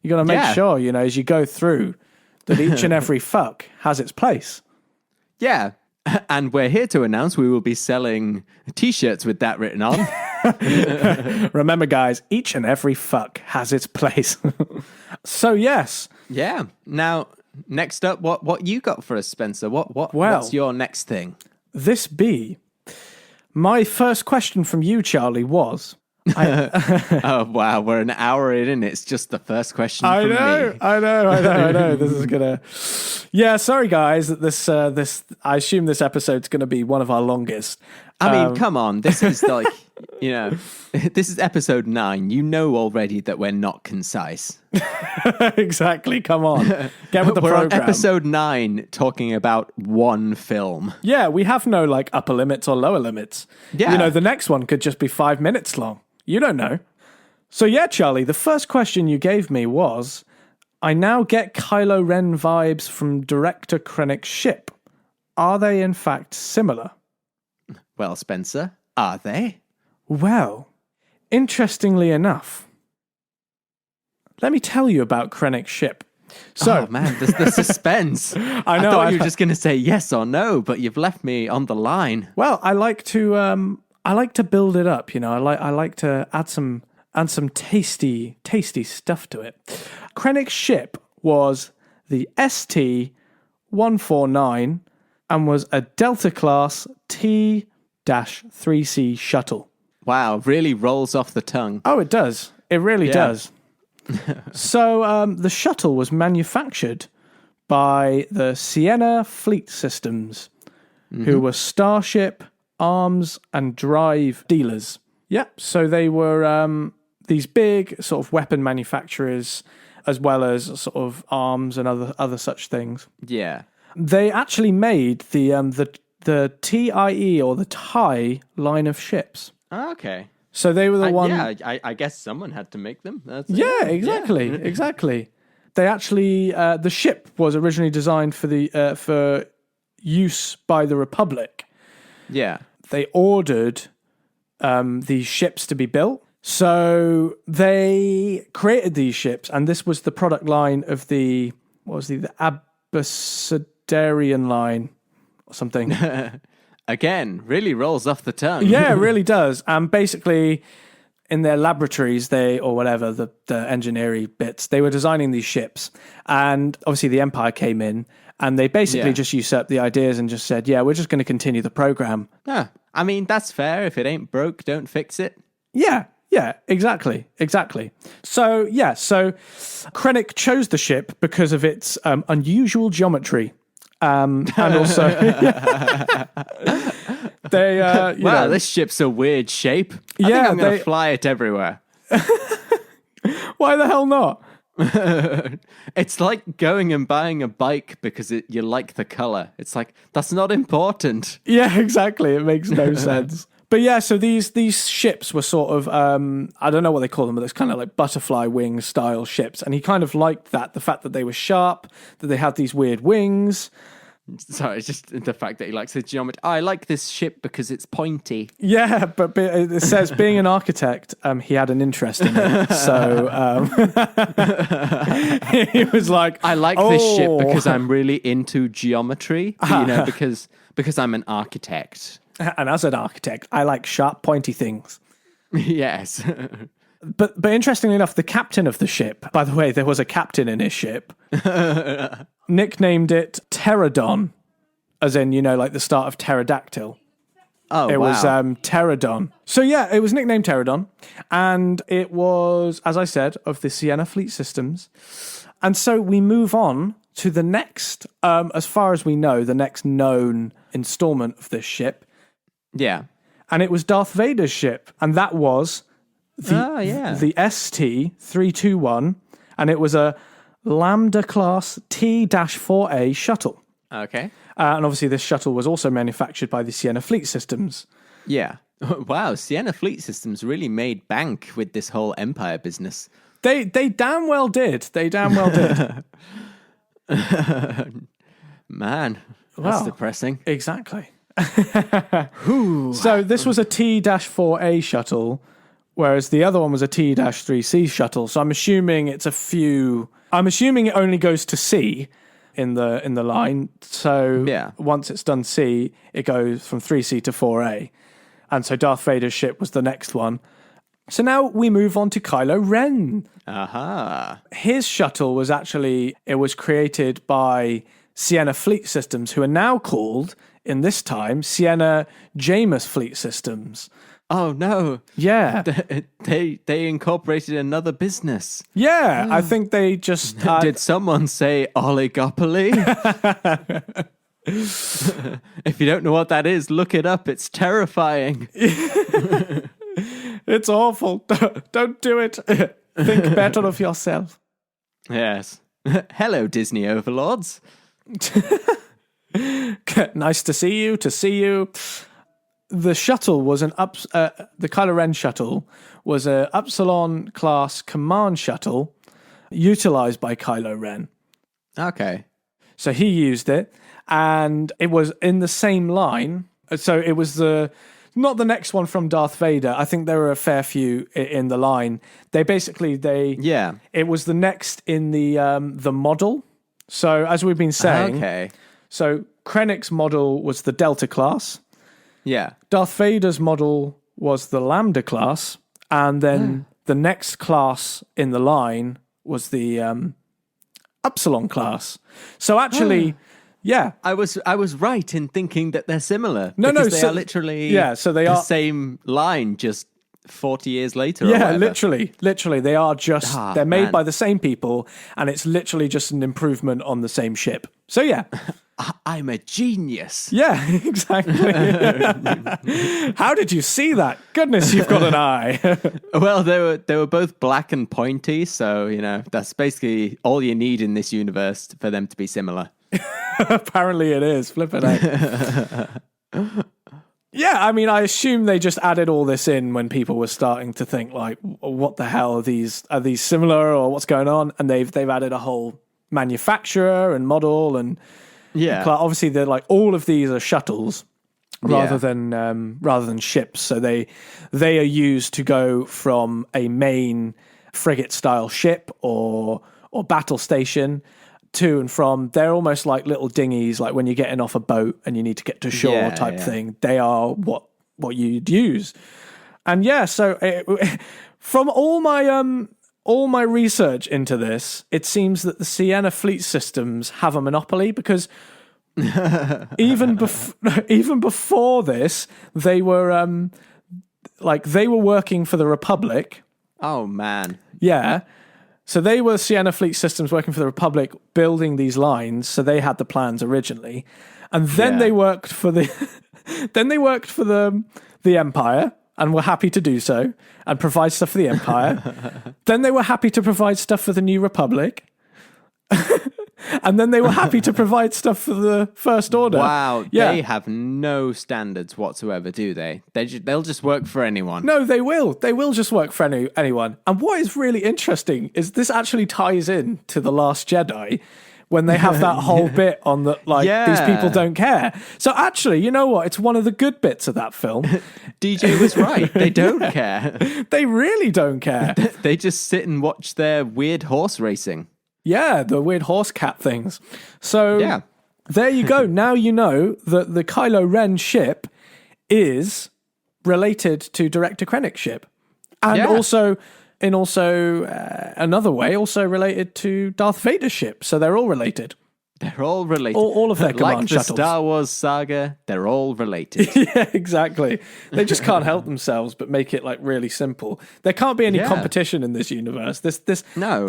You got to make sure, you know, as you go through, that each and every fuck has its place. Yeah. And we're here to announce we will be selling T-shirts with that written on. Remember, guys, each and every fuck has its place. So, yes. Yeah. Now, next up, what you got for us, Spencer? What's your next thing? This be my first question from you, Charlie, was... Oh, wow. We're an hour in and it's just the first question from me. I know. This is going to... Yeah, sorry, guys, that this I assume this episode's going to be one of our longest. I mean, come on. This is like, you know, this is episode 9. You know already that we're not concise. Exactly. Come on. Get with the we're program. on episode 9 talking about one film. Yeah, we have no like upper limits or lower limits. Yeah. You know, the next one could just be 5 minutes long. You don't know. So yeah, Charlie, the first question you gave me was, I now get Kylo Ren vibes from Director Krennic's ship. Are they in fact similar? Well, Spencer, are they? Well, interestingly enough, let me tell you about Krennic's ship. So, oh man, the suspense. I know. I thought you were just going to say yes or no, but you've left me on the line. Well, I like to build it up. You know, I like to add some tasty stuff to it. Krennic's ship was the ST-149 and was a Delta class T-3C shuttle. Wow, really rolls off the tongue. Oh, it does. It really does. So the shuttle was manufactured by the Sienna Fleet Systems, who were Starship, arms, and drive dealers. Yep, so they were these big sort of weapon manufacturers, as well as sort of arms and other such things. Yeah. They actually made the TIE or the TIE line of ships. Okay. So they were the one. Yeah, I guess someone had to make them. Exactly. They actually the ship was originally designed for use by the Republic. Yeah. They ordered these ships to be built. So they created these ships, and this was the product line of the Abbasidarian line or something. Again, really rolls off the tongue. Yeah, it really does. And basically, in their laboratories, or whatever, the engineering bits, they were designing these ships. And obviously the Empire came in and they basically just usurped the ideas and just said, yeah, we're just going to continue the program. Yeah, I mean, that's fair. If it ain't broke, don't fix it. Yeah, exactly. So Krennic chose the ship because of its unusual geometry. And also, this ship's a weird shape. I think I'm going to fly it everywhere. Why the hell not? It's like going and buying a bike because you like the color. It's like, that's not important. Yeah, exactly. It makes no sense. But yeah, so these ships were sort of, I don't know what they call them, but it's kind of like butterfly wing style ships. And he kind of liked that, the fact that they were sharp, that they had these weird wings. Sorry, it's just the fact that he likes the geometry. I like this ship because it's pointy. Yeah, but it says being an architect, he had an interest in it. So he was like, I like this ship because I'm really into geometry, because I'm an architect. And as an architect, I like sharp, pointy things. Yes. But interestingly enough, the captain of the ship, by the way, there was a captain in his ship, nicknamed it Pterodon, as in, like the start of pterodactyl. Oh, it was Pterodon. So yeah, it was nicknamed Pterodon, and it was, as I said, of the Sienna Fleet Systems. And so we move on to the next, as far as we know, the next known installment of this ship. Yeah. And it was Darth Vader's ship, and that was the ST-321, and it was a Lambda class T-4A shuttle. Okay. And obviously this shuttle was also manufactured by the Sienna Fleet Systems. Yeah. Wow, Sienna Fleet Systems really made bank with this whole Empire business. They damn well did. Man, that's depressing. Exactly. So this was a T-4A shuttle, whereas the other one was a T-3C shuttle. So I'm assuming it only goes to C in the line. So once it's done C, it goes from 3C to 4A. And so Darth Vader's ship was the next one. So now we move on to Kylo Ren. Aha. His shuttle was created by Sienna Fleet Systems, who are now called, in this time, Sienna Jameis Fleet Systems. Oh, no. Yeah. They incorporated another business. Yeah, I think they just... Did someone say oligopoly? If you don't know what that is, look it up. It's terrifying. It's awful. Don't do it. Think better of yourself. Yes. Hello, Disney overlords. Nice to see you. The shuttle was the Kylo Ren shuttle was a Upsilon class command shuttle utilized by Kylo Ren. Okay. So he used it, and it was in the same line. So it was not the next one from Darth Vader. I think there were a fair few in the line. It was the next in the model. So as we've been saying, so Krennic's model was the Delta class. Yeah. Darth Vader's model was the Lambda class, and then the next class in the line was the Upsilon class. So actually, I was right in thinking that they're similar. No, they are literally the same line, just 40 years later. Yeah, literally, they are just they're made by the same people, and it's literally just an improvement on the same ship. So yeah. I'm a genius. Yeah, exactly. How did you see that? Goodness, you've got an eye. Well, they were both black and pointy, so that's basically all you need in this universe for them to be similar. Apparently it is. Flip it out. Yeah, I mean, I assume they just added all this in when people were starting to think like, what the hell are these similar, or what's going on? And they've added a whole manufacturer and model, and obviously they're like, all of these are shuttles rather than ships. So they are used to go from a main frigate style ship or battle station to and from. They're almost like little dinghies, like when you're getting off a boat and you need to get to shore type thing. They are what you'd use. And yeah, so from all my research into this, it seems that the Sienna Fleet Systems have a monopoly because even before this, they were working for the Republic. Oh man. Yeah. So they were Sienna Fleet Systems working for the Republic, building these lines. So they had the plans originally, and then they worked for the the Empire and were happy to do so and provide stuff for the Empire. Then they were happy to provide stuff for the New Republic. And then they were happy to provide stuff for the First Order. Wow, yeah. They have no standards whatsoever, do they? They'll just work for anyone. No, they will. They will just work for anyone. And what is really interesting is this actually ties in to The Last Jedi when they have that whole bit on the, these people don't care. So actually, you know what? It's one of the good bits of that film. DJ was right. They don't care. They really don't care. They just sit and watch their weird horse racing. Yeah, the weird horse cat things. So yeah. There you go. Now you know that the Kylo Ren ship is related to Director Krennic's ship. And also another way, also related to Darth Vader's ship. So they're all related. They're all related. All of their command like shuttles. The Star Wars saga, they're all related. Yeah, exactly. They just can't help themselves but make it really simple. There can't be any competition in this universe. This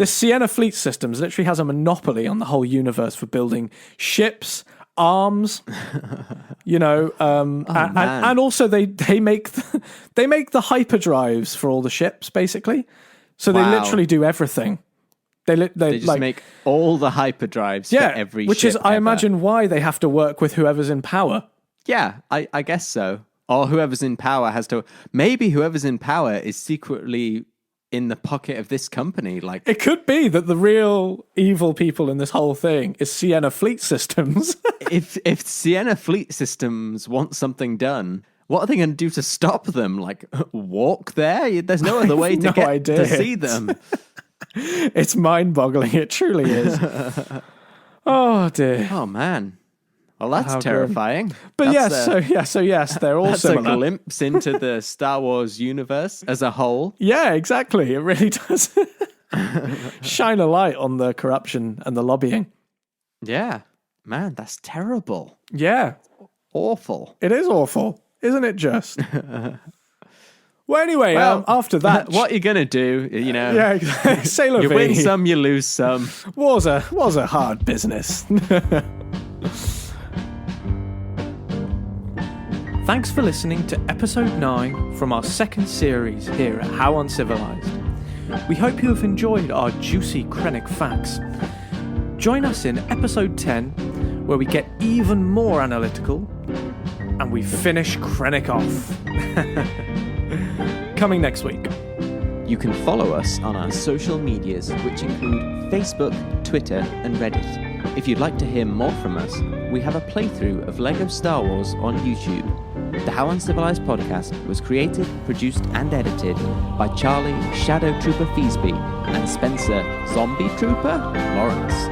Sienna Fleet Systems literally has a monopoly on the whole universe for building ships, arms, and also they make the hyperdrives for all the ships basically. So they literally do everything. They just make all the hyperdrives for every which ship is, I imagine, why they have to work with whoever's in power. Yeah, I guess so. Or whoever's in power has to... Maybe whoever's in power is secretly in the pocket of this company. It could be that the real evil people in this whole thing is Sienna Fleet Systems. If Sienna Fleet Systems want something done... What are they going to do to stop them? Walk there? There's no other way to see them. It's mind-boggling. It truly is. Oh dear. Oh man. Well, that's terrifying. But so yes, they're all similar. That's a glimpse into the Star Wars universe as a whole. Yeah, exactly. It really does shine a light on the corruption and the lobbying. Yeah, man, that's terrible. Yeah, awful. It is awful, isn't it? Just. Well, anyway, after that... What are you going to do, yeah, exactly. Sailor you win some, you lose some. Was a hard business. Thanks for listening to episode 9 from our second series here at How Uncivilized. We hope you have enjoyed our juicy Krennic facts. Join us in episode 10, where we get even more analytical, and we finish Krennic off. Coming next week. You can follow us on our social medias, which include Facebook, Twitter, and Reddit. If you'd like to hear more from us, we have a playthrough of LEGO Star Wars on YouTube. The How Uncivilized Podcast was created, produced, and edited by Charlie Shadow Trooper Feasby and Spencer Zombie Trooper Lawrence.